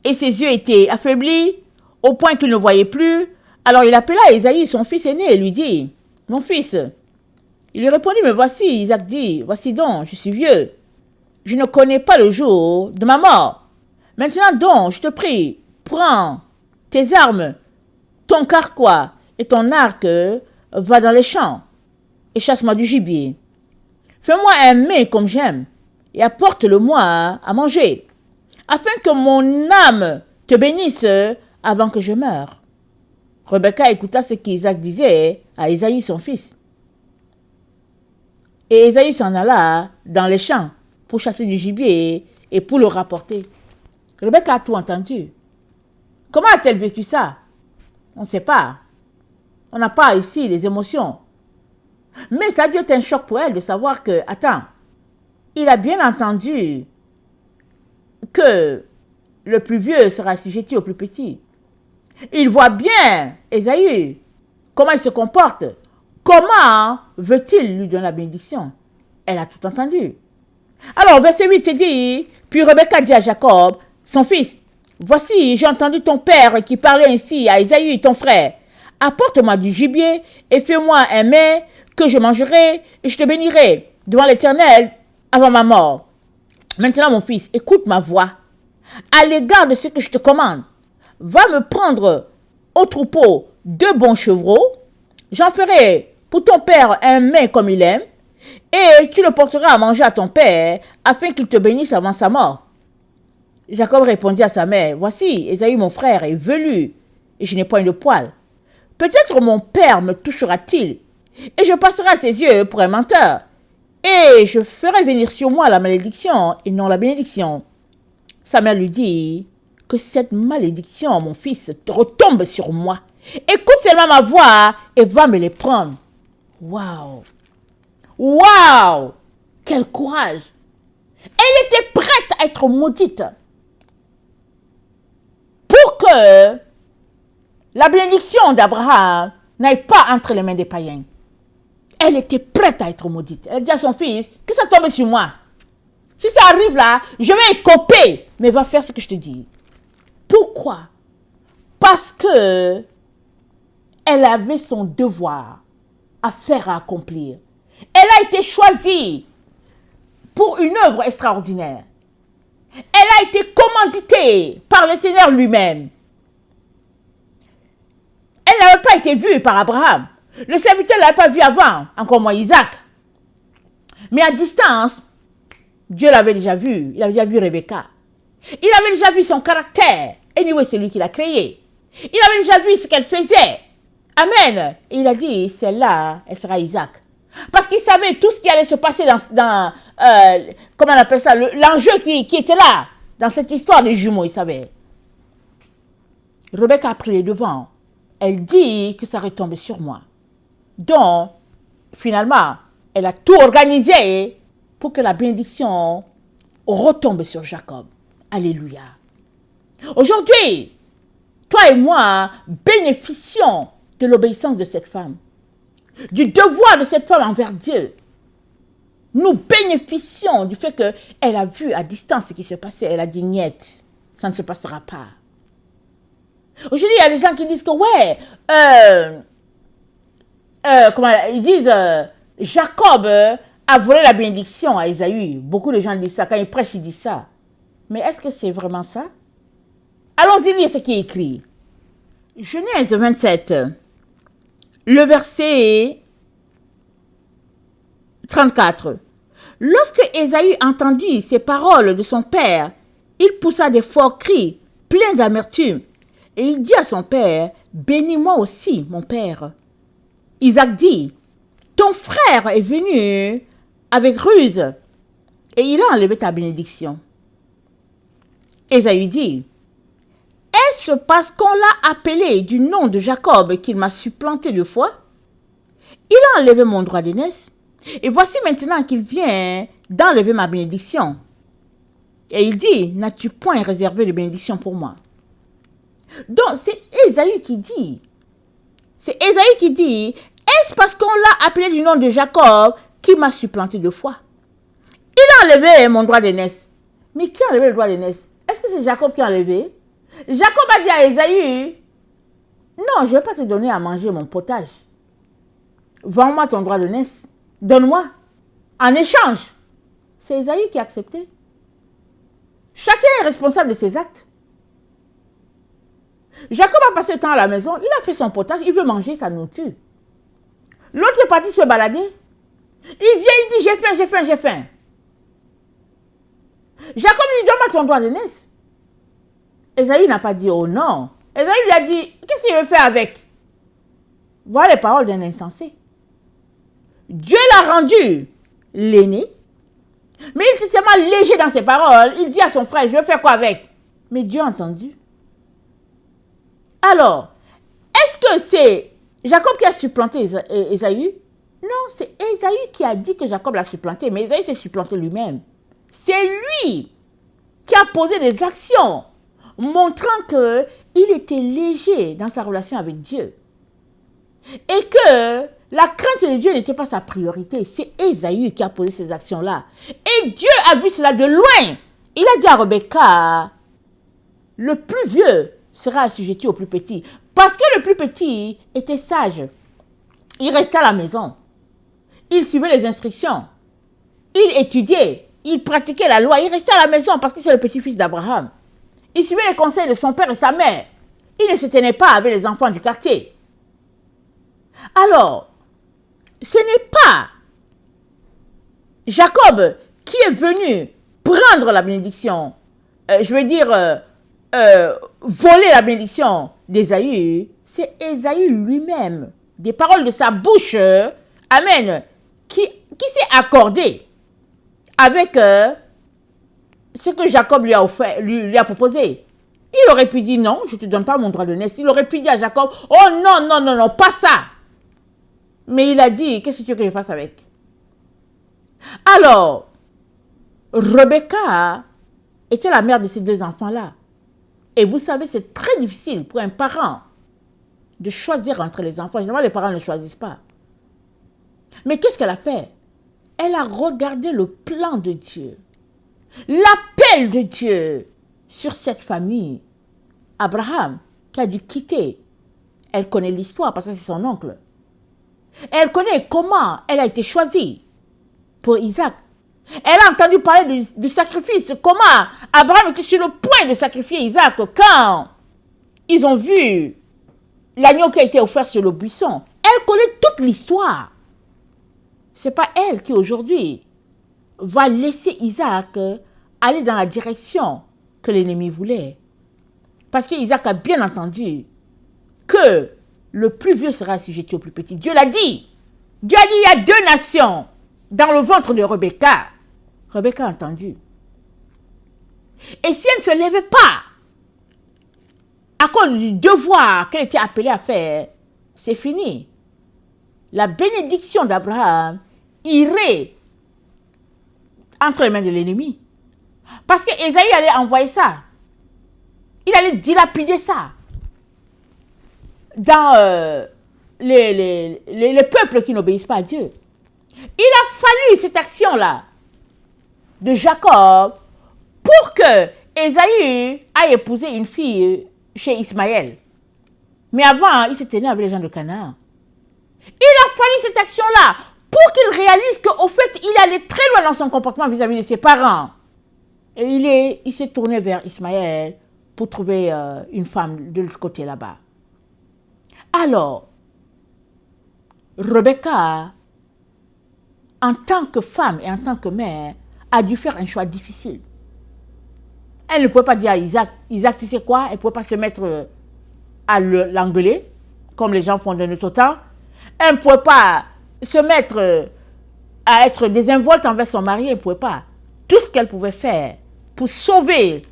et ses yeux étaient affaiblis au point qu'il ne voyait plus. Alors il appela Ésaü, son fils aîné, et lui dit, « Mon fils. » Il lui répondit, « Mais voici. » Isaac dit, « Voici donc, je suis vieux. Je ne connais pas le jour de ma mort. Maintenant donc, je te prie, prends tes armes, ton carquois et ton arc, va dans les champs et chasse-moi du gibier. Fais-moi un mets comme j'aime et apporte-le-moi à manger, afin que mon âme te bénisse avant que je meure. » Rebecca écouta ce qu'Isaac disait à Ésaü son fils. Et Ésaü s'en alla dans les champs pour chasser du gibier et pour le rapporter. Rebecca a tout entendu. Comment a-t-elle vécu ça? On ne sait pas. On n'a pas ici les émotions. Mais ça a dû être un choc pour elle de savoir que, attends, il a bien entendu que le plus vieux sera assujetti au plus petit. Il voit bien Ésaü, comment il se comporte. Comment veut-il lui donner la bénédiction? Elle a tout entendu. Alors, verset 8, c'est dit, puis Rebecca dit à Jacob, son fils, « Voici, j'ai entendu ton père qui parlait ainsi à Ésaü, ton frère. Apporte-moi du gibier et fais-moi un mets que je mangerai et je te bénirai devant l'Éternel avant ma mort. Maintenant, mon fils, écoute ma voix à l'égard de ce que je te commande. Va me prendre au troupeau 2 bons chevreaux. J'en ferai pour ton père un mets comme il aime et tu le porteras à manger à ton père afin qu'il te bénisse avant sa mort. » Jacob répondit à sa mère, « Voici, Ésaü mon frère est velu et je n'ai point de poil. Peut-être mon père me touchera-t-il et je passerai à ses yeux pour un menteur. Et je ferai venir sur moi la malédiction et non la bénédiction. » Sa mère lui dit, « Que cette malédiction, mon fils, te retombe sur moi. Écoute seulement ma voix et va me les prendre. » Waouh! Waouh! Quel courage! Elle était prête à être maudite pour que la bénédiction d'Abraham n'aille pas entre les mains des païens. Elle était prête à être maudite. Elle dit à son fils, que ça tombe sur moi. Si ça arrive là, je vais écoper, mais va faire ce que je te dis. Pourquoi? Parce que elle avait son devoir à faire, à accomplir. Elle a été choisie pour une œuvre extraordinaire. Elle a été commanditée par le Seigneur lui-même. Elle n'avait pas été vue par Abraham. Le serviteur ne l'avait pas vue avant, encore moins Isaac. Mais à distance, Dieu l'avait déjà vue. Il avait déjà vu Rebecca. Il avait déjà vu son caractère. Anyway, c'est lui qui l'a créé. Il avait déjà vu ce qu'elle faisait. Amen. Et il a dit, celle-là, elle sera Isaac. Parce qu'il savait tout ce qui allait se passer dans comment on appelle ça, l'enjeu qui était là, dans cette histoire des jumeaux, il savait. Rebecca a pris les devants. Elle dit que ça retombe sur moi. Donc, finalement, elle a tout organisé pour que la bénédiction retombe sur Jacob. Alléluia. Aujourd'hui, toi et moi bénéficions de l'obéissance de cette femme, du devoir de cette femme envers Dieu. Nous bénéficions du fait qu'elle a vu à distance ce qui se passait. Elle a dit, niet, ça ne se passera pas. Aujourd'hui, il y a des gens qui disent que, ouais, comment ils disent, Jacob a volé la bénédiction à Ésaü. Beaucoup de gens disent ça. Quand ils prêchent, ils disent ça. Mais est-ce que c'est vraiment ça? Allons-y lire ce qui est écrit. Genèse 27, le verset 34. Lorsque Ésaü entendit ces paroles de son père, il poussa des forts cris, pleins d'amertume, et il dit à son père, « Bénis-moi aussi, mon père. » Isaac dit, « Ton frère est venu avec ruse, et il a enlevé ta bénédiction. » Ésaü dit, « Est-ce parce qu'on l'a appelé du nom de Jacob qu'il m'a supplanté 2 fois? Il a enlevé mon droit d'aînesse, et voici maintenant qu'il vient d'enlever ma bénédiction. » Et il dit, « N'as-tu point réservé de bénédiction pour moi? » Donc, c'est Ésaü qui dit, est-ce parce qu'on l'a appelé du nom de Jacob qui m'a supplanté 2 fois? Il a enlevé mon droit d'aînesse. Mais qui a enlevé le droit d'aînesse? Est-ce que c'est Jacob qui a enlevé? Jacob a dit à Ésaü, non, je ne vais pas te donner à manger mon potage. Vends-moi ton droit de naissance. Donne-moi. En échange. C'est Ésaü qui a accepté. Chacun est responsable de ses actes. Jacob a passé le temps à la maison, il a fait son potage, il veut manger sa nourriture. L'autre est parti se balader. Il vient, il dit j'ai faim, j'ai faim, j'ai faim. Jacob lui dit donne-moi ton droit de naissance. Ésaü n'a pas dit oh non. Ésaü lui a dit qu'est-ce qu'il veut faire avec? Voilà les paroles d'un insensé. Dieu l'a rendu l'aîné, mais il était tellement léger dans ses paroles, il dit à son frère je veux faire quoi avec? Mais Dieu a entendu. Alors, est-ce que c'est Jacob qui a supplanté Ésaü? Non, c'est Ésaü qui a dit que Jacob l'a supplanté, mais Ésaü s'est supplanté lui-même. C'est lui qui a posé des actions montrant qu'il était léger dans sa relation avec Dieu. Et que la crainte de Dieu n'était pas sa priorité. C'est Ésaü qui a posé ces actions-là. Et Dieu a vu cela de loin. Il a dit à Rebecca, le plus vieux sera assujetti au plus petit. Parce que le plus petit était sage. Il restait à la maison. Il suivait les instructions. Il étudiait. Il pratiquait la loi. Il restait à la maison parce que c'est le petit-fils d'Abraham. Il suivait les conseils de son père et sa mère. Il ne se tenait pas avec les enfants du quartier. Alors, ce n'est pas Jacob qui est venu prendre la bénédiction, voler la bénédiction d'Ésaü, c'est Ésaü lui-même, des paroles de sa bouche, amen, qui s'est accordé avec ce que Jacob lui a offert, lui a proposé. Il aurait pu dire non, je ne te donne pas mon droit de naissance. Il aurait pu dire à Jacob, oh non, non, non, non, pas ça. Mais il a dit, qu'est-ce que tu veux que je fasse avec? Alors, Rebecca était la mère de ces deux enfants-là. Et vous savez, c'est très difficile pour un parent de choisir entre les enfants. Généralement, les parents ne choisissent pas. Mais qu'est-ce qu'elle a fait? Elle a regardé le plan de Dieu, l'appel de Dieu sur cette famille. Abraham, qui a dû quitter. Elle connaît l'histoire parce que c'est son oncle. Elle connaît comment elle a été choisie pour Isaac. Elle a entendu parler du sacrifice, comment Abraham était sur le point de sacrifier Isaac quand ils ont vu l'agneau qui a été offert sur le buisson. Elle connaît toute l'histoire. Ce n'est pas elle qui aujourd'hui va laisser Isaac aller dans la direction que l'ennemi voulait. Parce qu'Isaac a bien entendu que le plus vieux sera assujetti au plus petit. Dieu l'a dit. Dieu a dit, il y a deux nations dans le ventre de Rebecca. Rebecca a entendu. Et si elle ne se levait pas, à cause du devoir qu'elle était appelée à faire, c'est fini. La bénédiction d'Abraham irait entre les mains de l'ennemi. Parce que Ésaü allait envoyer ça. Il allait dilapider ça dans les peuples qui n'obéissent pas à Dieu. Il a fallu cette action-là de Jacob pour que Ésaü aille épouser une fille chez Ismaël. Mais avant, il s'était né avec les gens de Canaan. Il a fallu cette action-là pour qu'il réalise qu'au fait, il allait très loin dans son comportement vis-à-vis de ses parents. Et il s'est tourné vers Ismaël pour trouver une femme de l'autre côté là-bas. Alors, Rebecca, en tant que femme et en tant que mère, a dû faire un choix difficile. Elle ne pouvait pas dire à Isaac, Isaac, tu sais quoi? Elle ne pouvait pas se mettre à l'engueuler, comme les gens font de notre temps. Elle ne pouvait pas se mettre à être désinvolte envers son mari, elle ne pouvait pas. Tout ce qu'elle pouvait faire pour sauver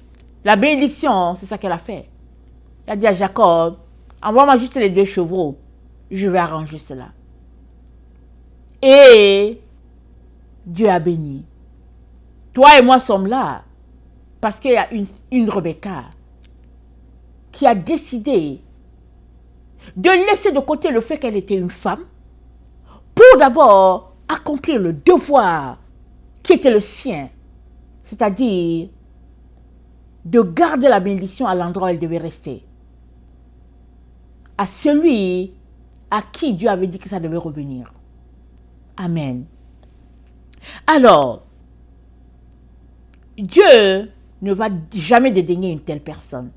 la bénédiction, c'est ça qu'elle a fait. Elle a dit à Jacob, envoie-moi juste les 2 chevaux, je vais arranger cela. Et Dieu a béni. Toi et moi sommes là parce qu'il y a une Rebecca qui a décidé de laisser de côté le fait qu'elle était une femme pour d'abord accomplir le devoir qui était le sien, c'est-à-dire de garder la bénédiction à l'endroit où elle devait rester. à celui à qui Dieu avait dit que ça devait revenir. Amen. Alors, Dieu ne va jamais dédaigner une telle personne.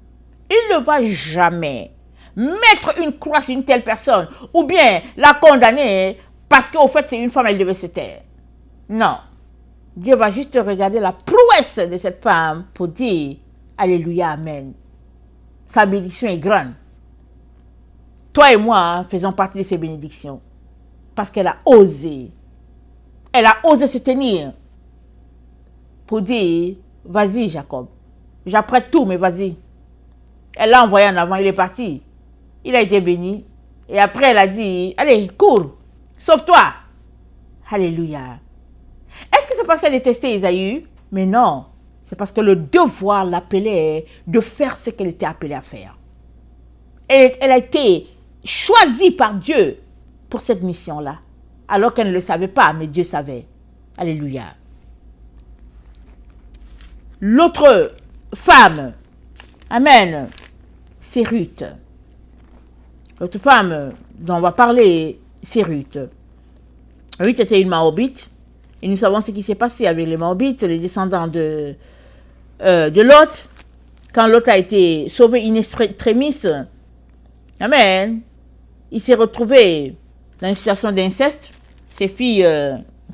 Il ne va jamais mettre une croix sur une telle personne ou bien la condamner parce qu'au fait c'est une femme, elle devait se taire. Non. Dieu va juste regarder la prouesse de cette femme pour dire Alléluia, Amen. Sa bénédiction est grande. Toi et moi faisons partie de ces bénédictions parce qu'elle a osé. Elle a osé se tenir pour dire vas-y Jacob, j'apprête tout mais vas-y. Elle l'a envoyé en avant, il est parti. Il a été béni. Et après, elle a dit, allez, cours, sauve-toi. Alléluia. Est-ce que c'est parce qu'elle détestait Ésaü? Mais non. C'est parce que le devoir l'appelait de faire ce qu'elle était appelée à faire. Elle a été choisie par Dieu pour cette mission-là. Alors qu'elle ne le savait pas, mais Dieu savait. Alléluia. L'autre femme, amen, c'est Ruth. L'autre femme dont on va parler, c'est Ruth. Ruth était une Moabite. Et nous savons ce qui s'est passé avec les Moabites, les descendants de Lot. Quand Lot a été sauvé in extremis, amen, il s'est retrouvé dans une situation d'inceste. Ses filles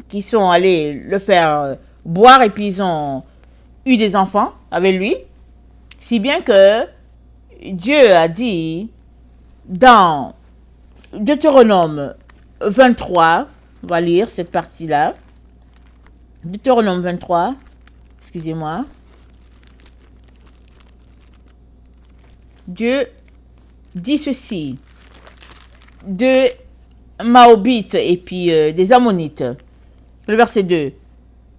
qui sont allées le faire boire et puis ils ont eu des enfants avec lui. Si bien que Dieu a dit dans Deutéronome 23, on va lire cette partie-là. Deutéronome 23, excusez-moi. Dieu dit ceci de Moabites et puis des Ammonites. Le verset 2.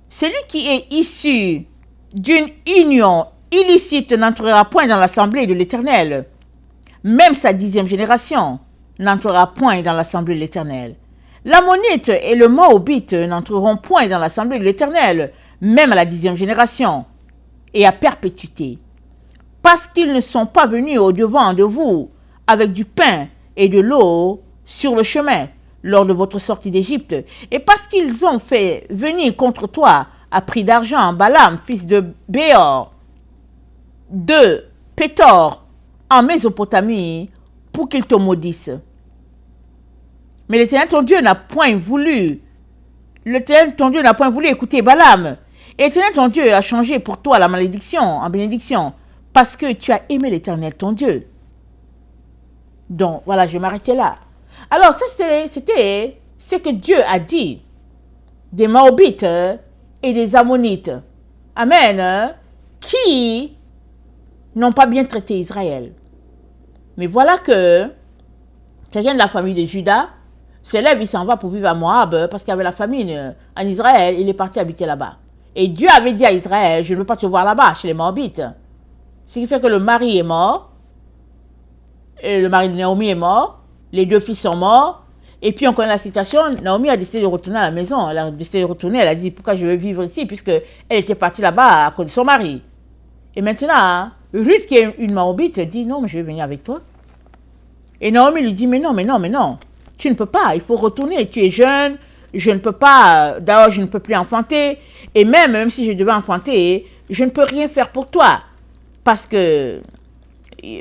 Celui qui est issu d'une union illicite n'entrera point dans l'assemblée de l'Éternel. Même sa 10e génération n'entrera point dans l'assemblée de l'Éternel. L'Ammonite et le Moabite n'entreront point dans l'assemblée de l'Éternel, même à la 10e génération, et à perpétuité. Parce qu'ils ne sont pas venus au-devant de vous avec du pain et de l'eau sur le chemin lors de votre sortie d'Égypte, et parce qu'ils ont fait venir contre toi à prix d'argent Balaam, fils de Béor, de Pétor, en Mésopotamie, pour qu'il te maudisse. Mais l'Éternel ton Dieu n'a point voulu. L'Éternel ton Dieu n'a point voulu écouter Balaam. Et l'Éternel ton Dieu a changé pour toi la malédiction en bénédiction, parce que tu as aimé l'Éternel ton Dieu. Donc, voilà, je vais m'arrêter là. Alors, ça, c'était ce que Dieu a dit des Moabites et des Ammonites. Amen. Qui n'ont pas bien traité Israël. Mais voilà que quelqu'un de la famille de Juda se lève, il s'en va pour vivre à Moab parce qu'il y avait la famine en Israël. Il est parti habiter là-bas. Et Dieu avait dit à Israël, je ne veux pas te voir là-bas, chez les Moabites. Ce qui fait que le mari est mort. Et le mari de Naomi est mort. Les 2 fils sont morts. Et puis on connaît la situation. Naomi a décidé de retourner à la maison. Elle a décidé de retourner. Elle a dit, pourquoi je veux vivre ici? Puisque elle était partie là-bas à cause de son mari. Et maintenant, Ruth, qui est une Moabite, dit, non, mais je vais venir avec toi. Et Naomi lui dit, mais non, tu ne peux pas, il faut retourner, tu es jeune, je ne peux pas, d'ailleurs je ne peux plus enfanter, et même si je devais enfanter, je ne peux rien faire pour toi, parce que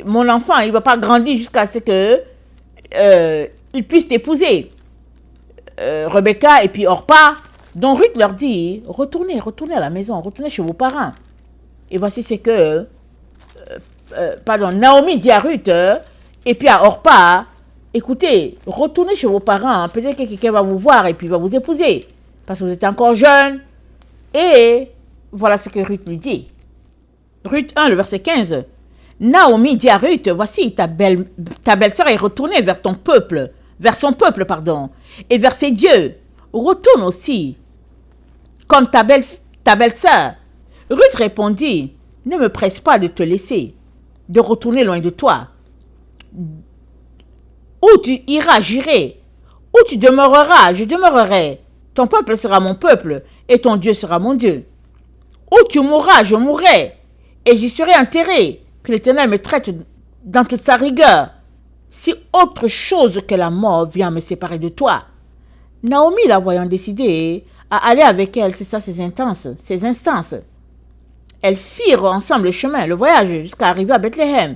mon enfant, il ne va pas grandir jusqu'à ce que il puisse t'épouser. Rebecca et puis Orpa. Donc Ruth leur dit, retournez à la maison, retournez chez vos parents. Et voici ce que Naomi dit à Ruth, et puis à Orpa, écoutez, retournez chez vos parents, peut-être que quelqu'un va vous voir et puis va vous épouser, parce que vous êtes encore jeune. Et voilà ce que Ruth lui dit. Ruth 1, le verset 15. Naomi dit à Ruth, voici ta belle-sœur est retournée vers son peuple, et vers ses dieux. Retourne aussi, comme ta belle-sœur. Ruth répondit, ne me presse pas de te laisser, de retourner loin de toi. Où tu iras, j'irai. Où tu demeureras, je demeurerai. Ton peuple sera mon peuple, et ton Dieu sera mon Dieu. Où tu mourras, je mourrai, et j'y serai enterré. Que l'Éternel me traite dans toute sa rigueur. si autre chose que la mort vient me séparer de toi. Naomi, la voyant décidée à aller avec elle, c'est ça ses instances. Elles firent ensemble le chemin, le voyage, jusqu'à arriver à Bethléem.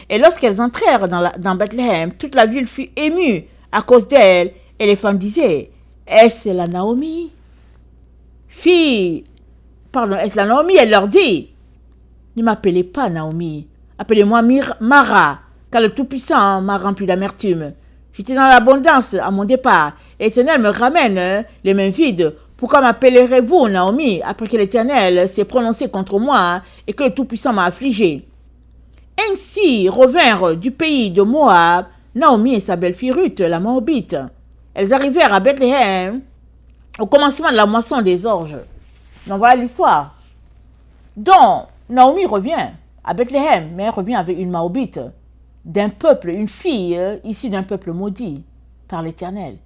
Et lorsqu'elles entrèrent dans Bethléem, toute la ville fut émue à cause d'elle, et les femmes disaient, est-ce la Naomi? Est-ce la Naomi? Elle leur dit, ne m'appelez pas Naomi, appelez-moi Mara, car le Tout-Puissant m'a rempli d'amertume. J'étais dans l'abondance à mon départ, et l'Éternel me ramène les mains vides. Pourquoi m'appellerez-vous Naomi, après que l'Éternel s'est prononcé contre moi et que le Tout-Puissant m'a affligé? Ainsi revinrent du pays de Moab Naomi et sa belle-fille Ruth, la Moabite. Elles arrivèrent à Bethléem au commencement de la moisson des orges. Donc voilà l'histoire. Donc, Naomi revient à Bethléem, mais elle revient avec une Moabite, d'un peuple, une fille issue d'un peuple maudit par l'Éternel.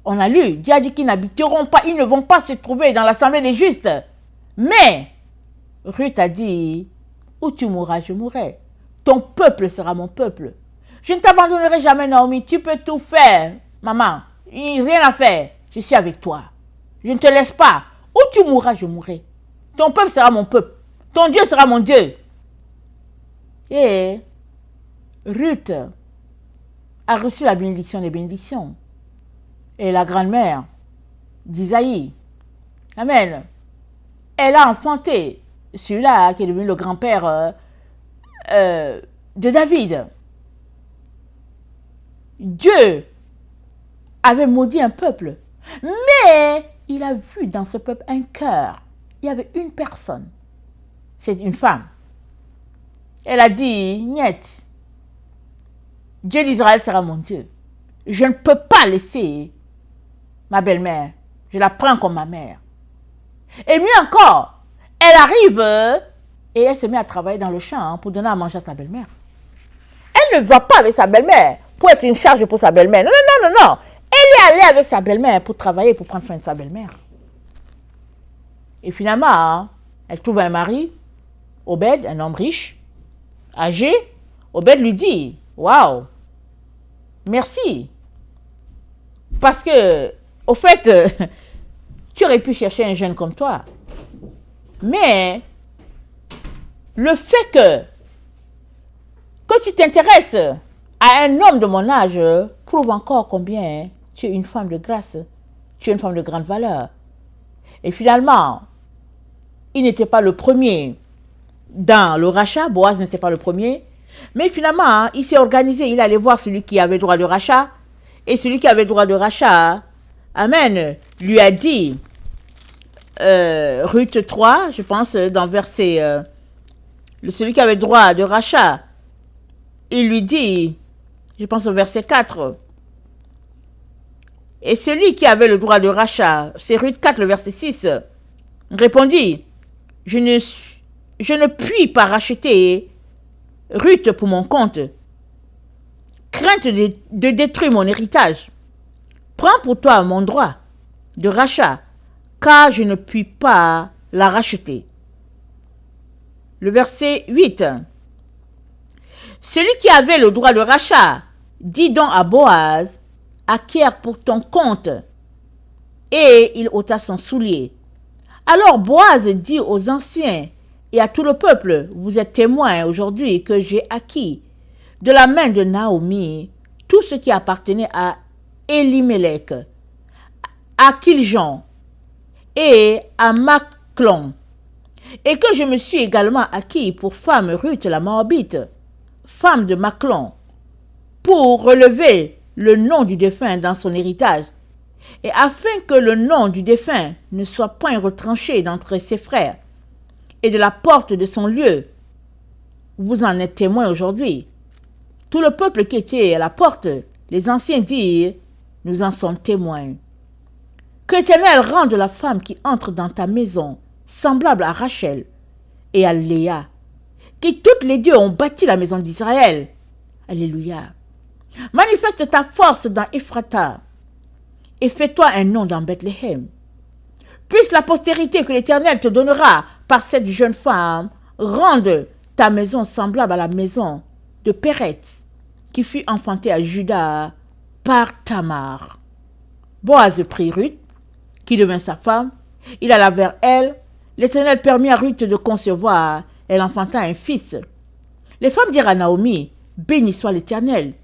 On a lu, Dieu a dit qu'ils n'habiteront pas, ils ne vont pas se trouver dans l'assemblée des justes. Mais Ruth a dit, où tu mourras, je mourrai. Ton peuple sera mon peuple. Je ne t'abandonnerai jamais, Naomi, tu peux tout faire. Maman, rien à faire, je suis avec toi. Je ne te laisse pas. Où tu mourras, je mourrai. Ton peuple sera mon peuple. Ton Dieu sera mon Dieu. Et Ruth a reçu la bénédiction des bénédictions. Et la grand-mère d'Isaïe. Amen. Elle a enfanté celui-là qui est devenu le grand-père de David. Dieu avait maudit un peuple, mais il a vu dans ce peuple un cœur. Il y avait une personne, c'est une femme. Elle a dit, niet, Dieu d'Israël sera mon Dieu. Je ne peux pas laisser ma belle-mère, je la prends comme ma mère. Et mieux encore, elle arrive et elle se met à travailler dans le champ pour donner à manger à sa belle-mère. Elle ne va pas avec sa belle-mère pour être une charge pour sa belle-mère. Non, non, non, non. Elle est allée avec sa belle-mère pour travailler, pour prendre soin de sa belle-mère. Et finalement, elle trouve un mari, Obed, un homme riche, âgé. Obed lui dit, waouh, merci. Parce que, au fait, tu aurais pu chercher un jeune comme toi. Mais, le fait que tu t'intéresses à un homme de mon âge prouve encore combien tu es une femme de grâce, tu es une femme de grande valeur. Et finalement, il n'était pas le premier dans le rachat, Boaz n'était pas le premier, mais finalement, il s'est organisé, il allait voir celui qui avait droit de rachat, et celui qui avait droit de rachat, Amen, lui a dit, Ruth 3, je pense, dans verset, celui qui avait droit de rachat, il lui dit, je pense au verset 4, et celui qui avait le droit de rachat, c'est Ruth 4, le verset 6, répondit, je ne puis pas racheter Ruth pour mon compte. Crainte de détruire mon héritage. Prends pour toi mon droit de rachat, car je ne puis pas la racheter. Le verset 8. Celui qui avait le droit de rachat dit donc à Boaz, acquiert pour ton compte. Et il ôta son soulier. Alors Boaz dit aux anciens et à tout le peuple, vous êtes témoins aujourd'hui que j'ai acquis de la main de Naomi tout ce qui appartenait à Elimelech, à Kiljon et à Machlon, et que je me suis également acquis pour femme Ruth la Moabite, femme de Machlon, pour relever le nom du défunt dans son héritage, et afin que le nom du défunt ne soit point retranché d'entre ses frères, et de la porte de son lieu. Vous en êtes témoins aujourd'hui. Tout le peuple qui était à la porte, les anciens dirent, nous en sommes témoins. Que l'Éternel rende la femme qui entre dans ta maison semblable à Rachel et à Léa, qui toutes les deux ont bâti la maison d'Israël. Alléluia. Manifeste ta force dans Ephrata et fais-toi un nom dans Bethléem. Puisse la postérité que l'Éternel te donnera par cette jeune femme rendre ta maison semblable à la maison de Péretz, qui fut enfantée à Juda par Tamar. Boaz prit Ruth, qui devint sa femme. Il alla vers elle. L'Éternel permit à Ruth de concevoir. Elle enfanta un fils. Les femmes dirent à Naomi, « Béni soit l'Éternel,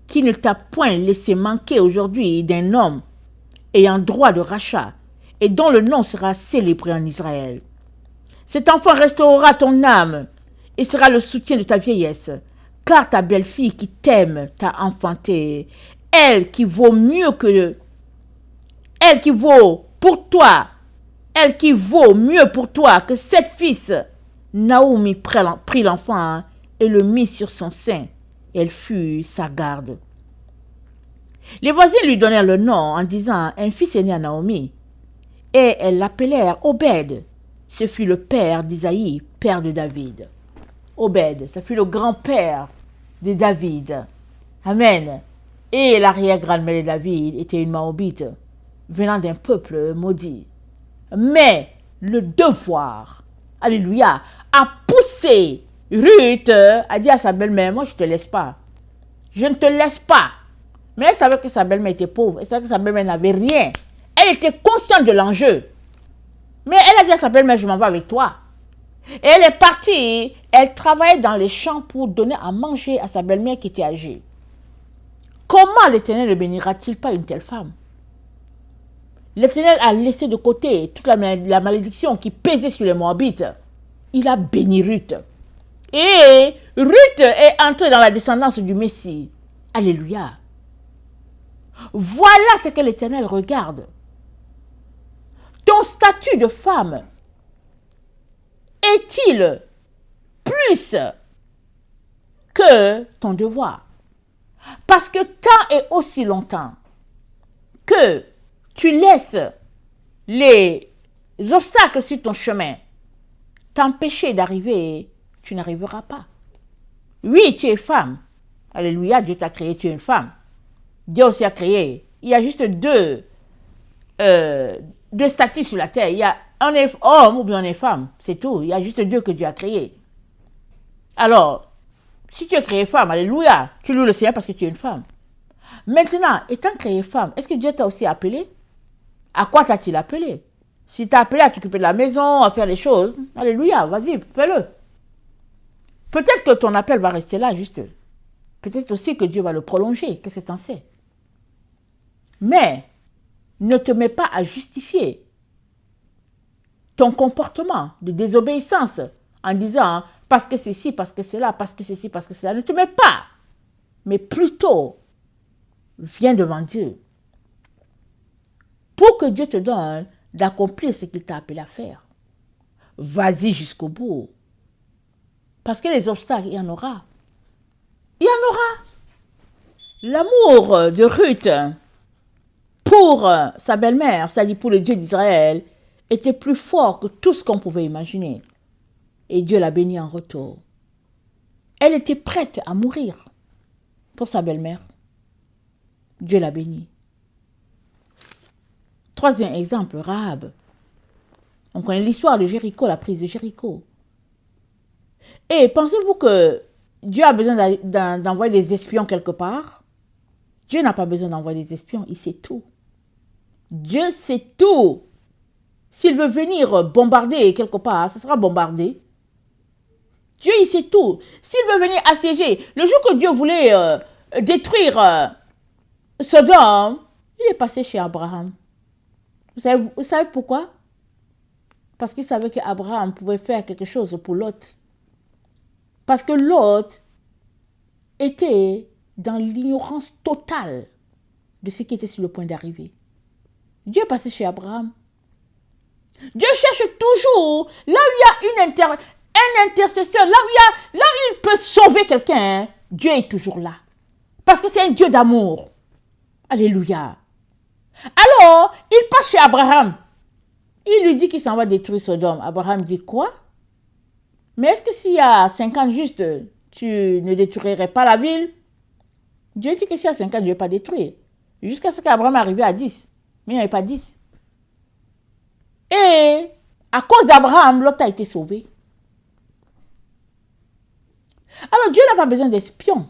qui ne t'a point laissé manquer aujourd'hui d'un homme ayant droit de rachat, et dont le nom sera célébré en Israël. Cet enfant restaurera ton âme et sera le soutien de ta vieillesse, car ta belle-fille qui t'aime t'a enfanté, elle qui vaut mieux que... Elle qui vaut mieux pour toi que 7 fils. » Naomi prit l'enfant et le mit sur son sein. Elle fut sa garde. Les voisins lui donnèrent le nom en disant, un fils est né à Naomi. Et elles l'appelèrent Obed. Ce fut le père d'Isaïe, père de David. Obed, ça fut le grand-père de David. Amen. Et l'arrière-grand-mère de David était une Moabite, venant d'un peuple maudit. Mais le devoir, alléluia, a poussé Ruth a dit à sa belle-mère, moi je ne te laisse pas. Je ne te laisse pas. Mais elle savait que sa belle-mère était pauvre. Elle savait que sa belle-mère n'avait rien. Elle était consciente de l'enjeu. Mais elle a dit à sa belle-mère, je m'en vais avec toi. Et elle est partie. Elle travaillait dans les champs pour donner à manger à sa belle-mère qui était âgée. Comment l'Éternel ne bénira-t-il pas une telle femme? L'Éternel a laissé de côté toute la malédiction qui pesait sur les Moabites. Il a béni Ruth. Et Ruth est entrée dans la descendance du Messie. Alléluia. Voilà ce que l'Éternel regarde. Ton statut de femme est-il plus que ton devoir? Parce que tant et aussi longtemps que tu laisses les obstacles sur ton chemin t'empêcher d'arriver, tu n'arriveras pas. Oui, tu es femme. Alléluia, Dieu t'a créé, tu es une femme. Dieu aussi a créé. Il y a juste deux statuts sur la terre. Il y a un est homme ou bien un est femme. C'est tout. Il y a juste deux que Dieu a créés. Alors, si tu es créé femme, alléluia, tu loues le Seigneur parce que tu es une femme. Maintenant, étant créé femme, est-ce que Dieu t'a aussi appelé? À quoi t'a-t-il appelé? Si t'as appelé à t'occuper de la maison, à faire les choses, alléluia, vas-y, fais-le. Peut-être que ton appel va rester là, juste. Peut-être aussi que Dieu va le prolonger. Qu'est-ce que tu en sais? Mais ne te mets pas à justifier ton comportement de désobéissance en disant parce que c'est ci, parce que c'est là, parce que c'est ci, parce que c'est là. Ne te mets pas. Mais plutôt, viens devant Dieu pour que Dieu te donne d'accomplir ce qu'il t'a appelé à faire. Vas-y jusqu'au bout. Parce que les obstacles, il y en aura. Il y en aura. L'amour de Ruth pour sa belle-mère, c'est-à-dire pour le Dieu d'Israël, était plus fort que tout ce qu'on pouvait imaginer. Et Dieu l'a bénie en retour. Elle était prête à mourir pour sa belle-mère. Dieu l'a bénie. Troisième exemple, Rahab. On connaît l'histoire de Jéricho, la prise de Jéricho. Et pensez-vous que Dieu a besoin d'envoyer des espions quelque part? Dieu n'a pas besoin d'envoyer des espions, il sait tout. Dieu sait tout. S'il veut venir bombarder quelque part, ça sera bombardé. Dieu, il sait tout. S'il veut venir assiéger, le jour que Dieu voulait détruire Sodome, il est passé chez Abraham. Vous savez pourquoi? Parce qu'il savait qu'Abraham pouvait faire quelque chose pour Lot. Parce que Lot était dans l'ignorance totale de ce qui était sur le point d'arriver. Dieu est passé chez Abraham. Dieu cherche toujours là où il y a un intercesseur, là où il peut sauver quelqu'un. Dieu est toujours là. Parce que c'est un Dieu d'amour. Alléluia. Alors, il passe chez Abraham. Il lui dit qu'il s'en va détruire Sodome. Abraham dit quoi? Mais est-ce que s'il y a 50 justes, tu ne détruirais pas la ville? Dieu dit que s'il y a 50, Dieu ne va pas détruire. Jusqu'à ce qu'Abraham arrive à 10. Mais il n'y avait pas 10. Et à cause d'Abraham, Lot a été sauvé. Alors Dieu n'a pas besoin d'espions.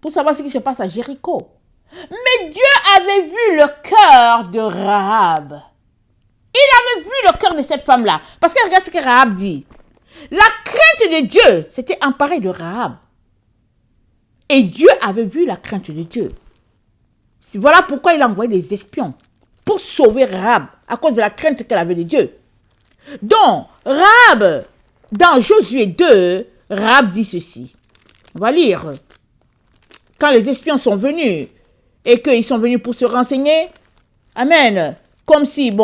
pour savoir ce qui se passe à Jéricho. Mais Dieu avait vu le cœur de Rahab. Il avait vu le cœur de cette femme-là. Parce que regarde ce que Rahab dit. La crainte de Dieu s'était emparée de Rahab. Et Dieu avait vu la crainte de Dieu. Voilà pourquoi il a envoyé des espions pour sauver Rahab à cause de la crainte qu'elle avait de Dieu. Donc, Rahab, dans Josué 2, Rahab dit ceci. On va lire. Quand les espions sont venus et qu'ils sont venus pour se renseigner, amen, comme si,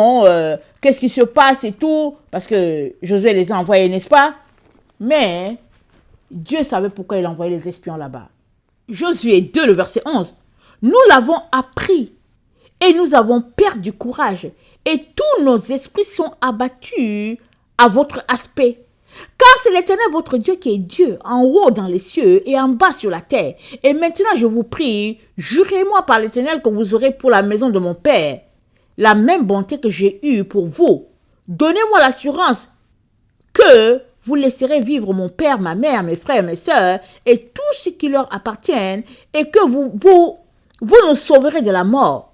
qu'est-ce qui se passe et tout, parce que Josué les a envoyés, n'est-ce pas? Mais Dieu savait pourquoi il a envoyé les espions là-bas. Josué 2, le verset 11. Nous l'avons appris et nous avons perdu courage et tous nos esprits sont abattus à votre aspect. Car c'est l'Éternel votre Dieu qui est Dieu, en haut dans les cieux et en bas sur la terre. Et maintenant je vous prie, jurez-moi par l'Éternel que vous aurez pour la maison de mon Père la même bonté que j'ai eue pour vous. Donnez-moi l'assurance que vous laisserez vivre mon père, ma mère, mes frères, mes sœurs et tout ce qui leur appartient et que vous nous sauverez de la mort.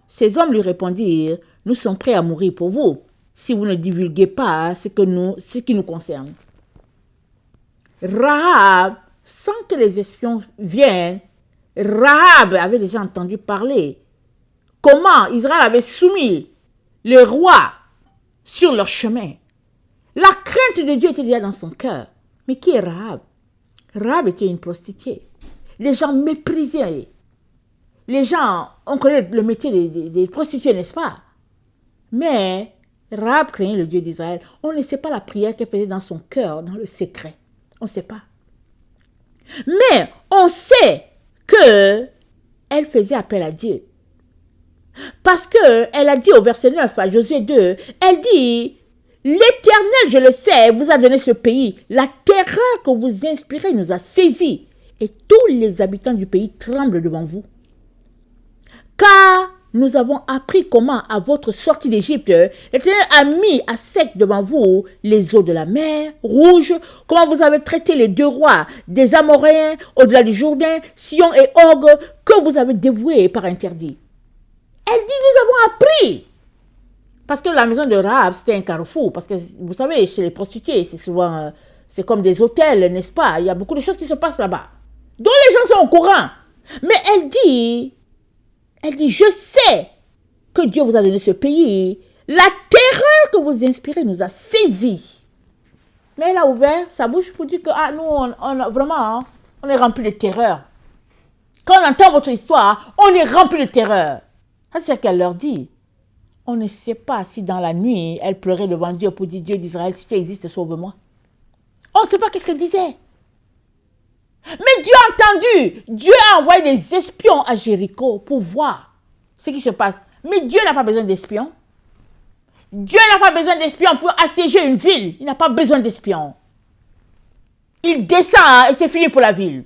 Ces hommes lui répondirent, nous sommes prêts à mourir pour vous si vous ne divulguez pas ce qui nous concerne. Rahab, sans que les espions viennent, Rahab avait déjà entendu parler comment Israël avait soumis les rois sur leur chemin. La crainte de Dieu était déjà dans son cœur. Mais qui est Rahab? Rahab était une prostituée. Les gens méprisaient. Les gens, on connaît le métier des prostituées, n'est-ce pas? Mais Rahab craignait le Dieu d'Israël. On ne sait pas la prière qu'elle faisait dans son cœur, dans le secret. On ne sait pas. Mais on sait qu'elle faisait appel à Dieu. Parce qu'elle a dit au verset 9 à Josué 2, elle dit, l'Éternel, je le sais, vous a donné ce pays. La terreur que vous inspirez nous a saisis. Et tous les habitants du pays tremblent devant vous. Car nous avons appris comment, à votre sortie d'Égypte, l'Éternel a mis à sec devant vous les eaux de la mer Rouge, comment vous avez traité les deux rois des Amoréens au-delà du Jourdain, Sion et Og, que vous avez dévoués par interdit. Elle dit, nous avons appris. Parce que la maison de Rahab, c'était un carrefour. Parce que, vous savez, chez les prostituées, c'est souvent, c'est comme des hôtels, n'est-ce pas? Il y a beaucoup de choses qui se passent là-bas. Donc les gens sont au courant. Mais elle dit, je sais que Dieu vous a donné ce pays. La terreur que vous inspirez nous a saisis. Mais elle a ouvert sa bouche pour dire que, nous, on vraiment, on est rempli de terreur. Quand on entend votre histoire, on est rempli de terreur. C'est ce qu'elle leur dit. On ne sait pas si dans la nuit, elle pleurait devant Dieu pour dire, Dieu d'Israël, si tu existes, sauve-moi. On ne sait pas qu'est-ce qu'elle disait. Mais Dieu a entendu. Dieu a envoyé des espions à Jéricho pour voir ce qui se passe. Mais Dieu n'a pas besoin d'espions. Dieu n'a pas besoin d'espions pour assiéger une ville. Il n'a pas besoin d'espions. Il descend et c'est fini pour la ville.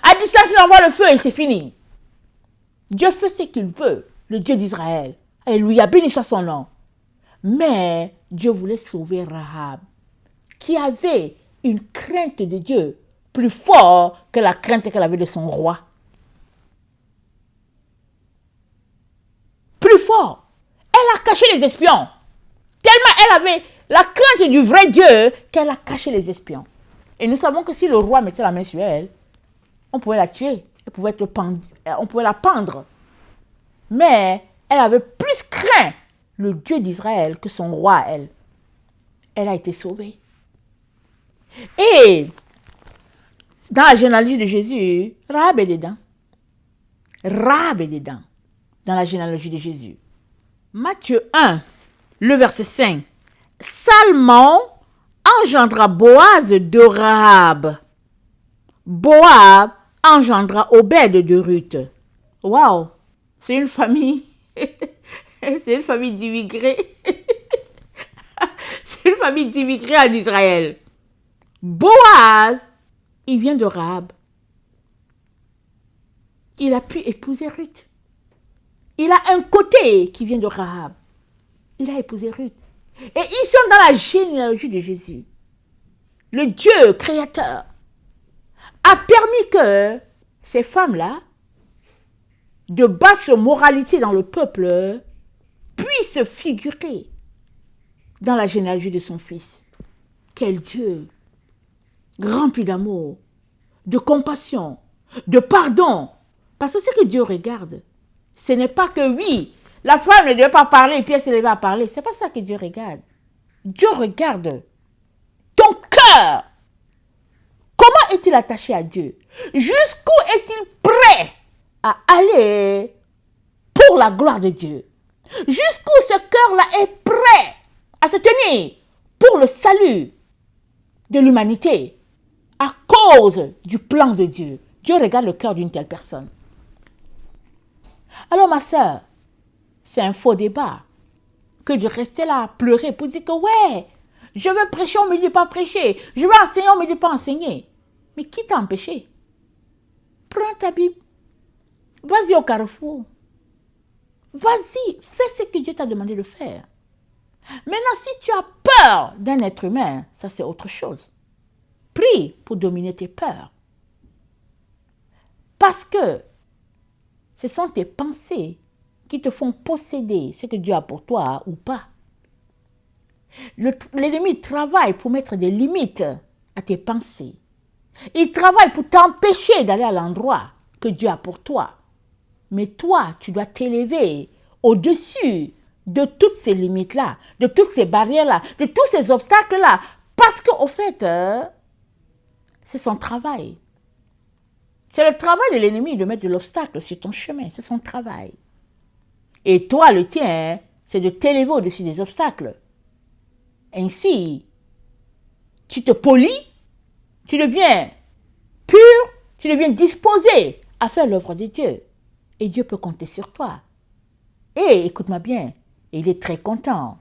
À distance, il envoie le feu et c'est fini. Dieu fait ce qu'il veut, le Dieu d'Israël. Alléluia, béni soit son nom. Mais Dieu voulait sauver Rahab, qui avait une crainte de Dieu plus forte que la crainte qu'elle avait de son roi. Plus fort. Elle a caché les espions. Tellement elle avait la crainte du vrai Dieu qu'elle a caché les espions. Et nous savons que si le roi mettait la main sur elle, on pouvait la tuer. On pouvait la pendre. Mais elle avait plus craint le Dieu d'Israël que son roi, elle. Elle a été sauvée. Et dans la généalogie de Jésus, Rahab est dedans. Rahab est dedans. Dans la généalogie de Jésus. Matthieu 1, le verset 5. Salmon engendra Boaz de Rahab. Boaz engendra Obed de Ruth. Waouh! C'est une famille. C'est une famille d'immigrés. C'est une famille d'immigrés en Israël. Boaz, il vient de Rahab. Il a pu épouser Ruth. Il a un côté qui vient de Rahab. Il a épousé Ruth. Et ils sont dans la généalogie de Jésus. Le Dieu créateur a permis que ces femmes-là, de basse moralité dans le peuple, puissent figurer dans la généalogie de son fils. Quel Dieu, rempli d'amour, de compassion, de pardon. Parce que ce que Dieu regarde, ce n'est pas que oui, la femme ne devait pas parler et puis elle s'est levée à parler. Ce n'est pas ça que Dieu regarde. Dieu regarde ton cœur. Comment est-il attaché à Dieu? Jusqu'où est-il prêt à aller pour la gloire de Dieu? Jusqu'où ce cœur-là est prêt à se tenir pour le salut de l'humanité à cause du plan de Dieu. Dieu regarde le cœur d'une telle personne. Alors ma soeur, c'est un faux débat que de rester là à pleurer pour dire que ouais, je veux prêcher, on ne me dit pas prêcher. Je veux enseigner, on ne me dit pas enseigner. Mais qui t'a empêché? Prends ta Bible. Vas-y au carrefour. Vas-y, fais ce que Dieu t'a demandé de faire. Maintenant, si tu as peur d'un être humain, ça c'est autre chose. Prie pour dominer tes peurs. Parce que ce sont tes pensées qui te font posséder ce que Dieu a pour toi ou pas. L'ennemi travaille pour mettre des limites à tes pensées. Il travaille pour t'empêcher d'aller à l'endroit que Dieu a pour toi. Mais toi, tu dois t'élever au-dessus de toutes ces limites-là, de toutes ces barrières-là, de tous ces obstacles-là. Parce qu'au fait, c'est son travail. C'est le travail de l'ennemi de mettre de l'obstacle sur ton chemin. C'est son travail. Et toi, le tien, c'est de t'élever au-dessus des obstacles. Ainsi, tu te polis, tu deviens pur, tu deviens disposé à faire l'œuvre de Dieu. Et Dieu peut compter sur toi. Et écoute-moi bien, il est très content.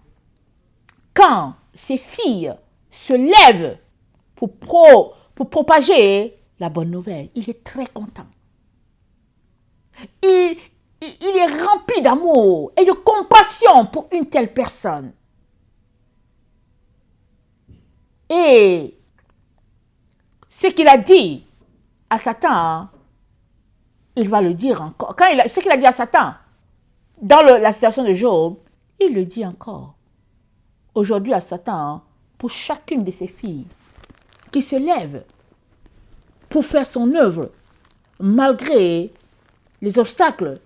Quand ces filles se lèvent pour propager la bonne nouvelle, il est très content. Il est rempli d'amour et de compassion pour une telle personne. Et ce qu'il a dit à Satan, il va le dire encore. Ce qu'il a dit à Satan, dans la situation de Job, il le dit encore. Aujourd'hui à Satan, pour chacune de ses filles qui se lève pour faire son œuvre, malgré les obstacles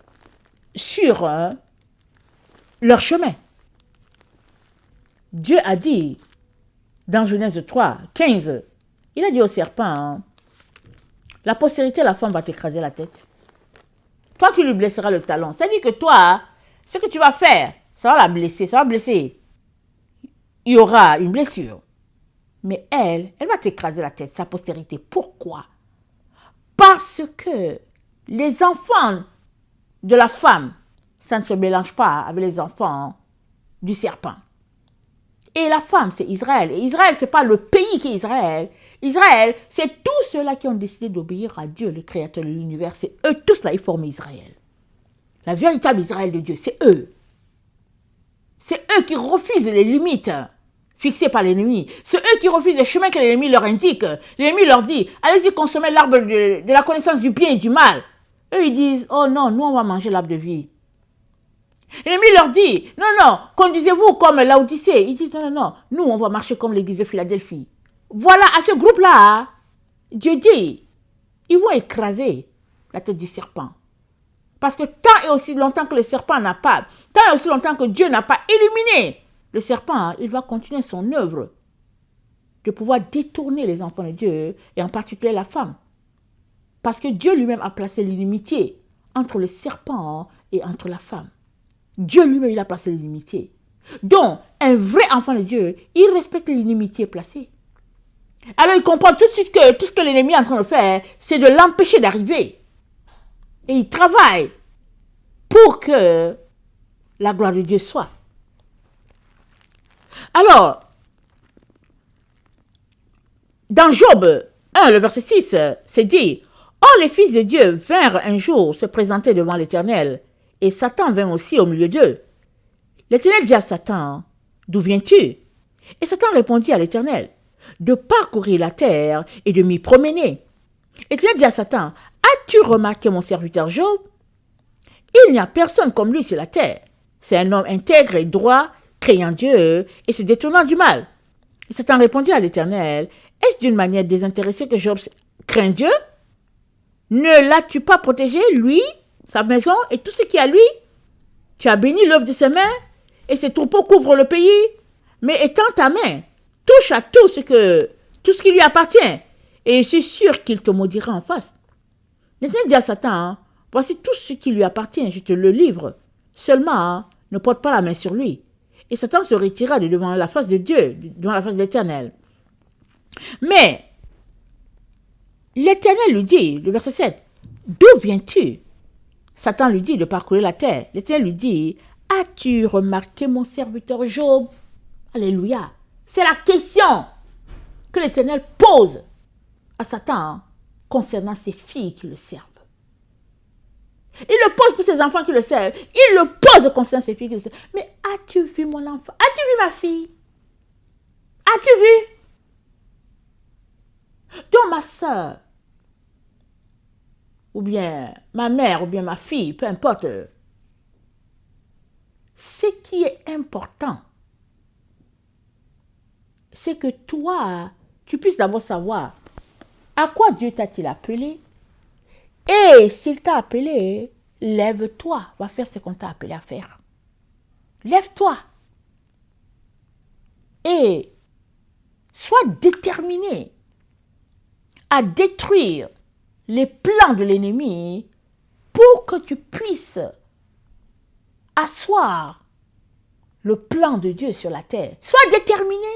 sur leur chemin. Dieu a dit, dans Genèse 3, 15, il a dit au serpent, la postérité de la femme va t'écraser la tête. Toi qui lui blesseras le talon. C'est-à-dire que toi, ce que tu vas faire, ça va la blesser, ça va blesser. Il y aura une blessure. Mais elle va t'écraser la tête, sa postérité. Pourquoi? Parce que les enfants de la femme, ça ne se mélange pas avec les enfants du serpent. Et la femme, c'est Israël. Et Israël, ce n'est pas le pays qui est Israël. Israël, c'est tous ceux-là qui ont décidé d'obéir à Dieu, le créateur de l'univers. C'est eux tous là, ils forment Israël. La véritable Israël de Dieu, c'est eux. C'est eux qui refusent les limites fixées par l'ennemi. C'est eux qui refusent les chemins que l'ennemi leur indique. L'ennemi leur dit, allez-y consommer l'arbre de la connaissance du bien et du mal. Eux, ils disent, oh non, nous on va manger l'arbre de vie. L'ennemi leur dit, non, conduisez-vous comme Laodicée. Ils disent, non, nous on va marcher comme l'église de Philadelphie. Voilà, à ce groupe-là, Dieu dit, ils vont écraser la tête du serpent. Parce que tant et aussi longtemps que le serpent n'a pas, tant et aussi longtemps que Dieu n'a pas éliminé le serpent, il va continuer son œuvre de pouvoir détourner les enfants de Dieu, et en particulier la femme. Parce que Dieu lui-même a placé l'inimitié entre le serpent et entre la femme. Dieu lui-même, il a placé l'inimitié. Donc, un vrai enfant de Dieu, il respecte l'inimitié placée. Alors, il comprend tout de suite que tout ce que l'ennemi est en train de faire, c'est de l'empêcher d'arriver. Et il travaille pour que la gloire de Dieu soit. Alors, dans Job 1, le verset 6, c'est dit, « Or les fils de Dieu vinrent un jour se présenter devant l'Éternel, et Satan vint aussi au milieu d'eux. L'Éternel dit à Satan, « D'où viens-tu » Et Satan répondit à l'Éternel, « De parcourir la terre et de m'y promener. » L'Éternel dit à Satan, As-tu remarqué mon serviteur Job? Il n'y a personne comme lui sur la terre. C'est un homme intègre et droit, craignant Dieu et se détournant du mal. Et Satan répondit à l'Éternel, est-ce d'une manière désintéressée que Job craint Dieu? Ne l'as-tu pas protégé, lui, sa maison et tout ce qui est à lui? Tu as béni l'œuvre de ses mains et ses troupeaux couvrent le pays. Mais étends ta main, touche à tout ce qui lui appartient et je suis sûr qu'il te maudira en face. L'Éternel dit à Satan, voici tout ce qui lui appartient, je te le livre. Seulement, ne porte pas la main sur lui. Et Satan se retira de devant la face de Dieu, devant la face de l'Éternel. Mais, l'Éternel lui dit, le verset 7, d'où viens-tu? Satan lui dit de parcourir la terre. L'Éternel lui dit, as-tu remarqué mon serviteur Job? Alléluia. C'est la question que l'Éternel pose à Satan concernant ses filles qui le servent. Il le pose pour ses enfants qui le servent. Il le pose concernant ses filles qui le servent. Mais as-tu vu mon enfant? As-tu vu ma fille? As-tu vu? Donc ma soeur, ou bien ma mère, ou bien ma fille, peu importe. Ce qui est important, c'est que toi, tu puisses d'abord savoir à quoi Dieu t'a-t-il appelé. Et s'il t'a appelé, lève-toi, va faire ce qu'on t'a appelé à faire. Lève-toi. Et sois déterminé à détruire les plans de l'ennemi pour que tu puisses asseoir le plan de Dieu sur la terre. Sois déterminé.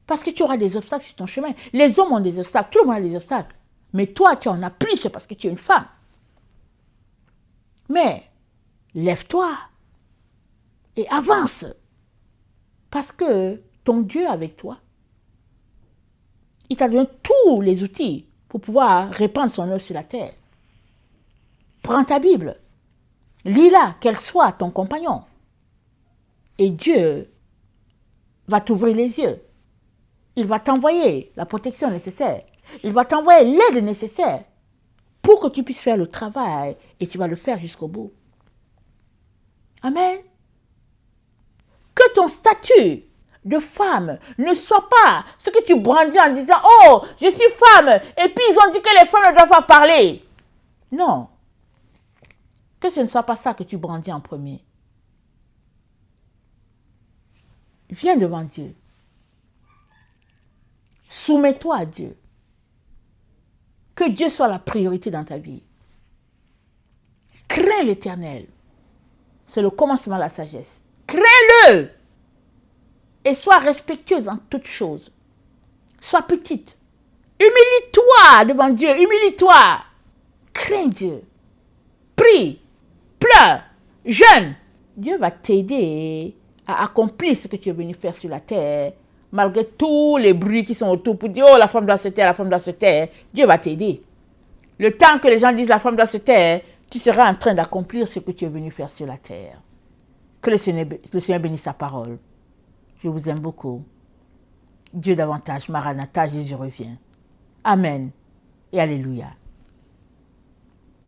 Parce que tu auras des obstacles sur ton chemin. Les hommes ont des obstacles, tout le monde a des obstacles. Mais toi, tu en as plus parce que tu es une femme. Mais, lève-toi et avance. Parce que ton Dieu est avec toi. Il t'a donné tous les outils pour pouvoir répandre son œuvre sur la terre. Prends ta Bible. Lis-la, qu'elle soit ton compagnon. Et Dieu va t'ouvrir les yeux. Il va t'envoyer la protection nécessaire. Il va t'envoyer l'aide nécessaire pour que tu puisses faire le travail et tu vas le faire jusqu'au bout. Amen. Que ton statut de femme ne soit pas ce que tu brandis en disant « Oh, je suis femme » et puis ils ont dit que les femmes ne doivent pas parler. Non. Que ce ne soit pas ça que tu brandis en premier. Viens devant Dieu. Soumets-toi à Dieu. Que Dieu soit la priorité dans ta vie. Crains l'Éternel. C'est le commencement de la sagesse. Crains-le. Et sois respectueuse en toutes choses. Sois petite. Humilie-toi devant Dieu. Humilie-toi. Crains Dieu. Prie. Pleure. Jeûne. Dieu va t'aider à accomplir ce que tu es venu faire sur la terre. Malgré tous les bruits qui sont autour pour dire « Oh, la femme doit se taire, la femme doit se taire », Dieu va t'aider. Le temps que les gens disent « La femme doit se taire », tu seras en train d'accomplir ce que tu es venu faire sur la terre. Que le Seigneur bénisse sa parole. Je vous aime beaucoup. Dieu davantage, Maranatha, Jésus revient. Amen et Alléluia.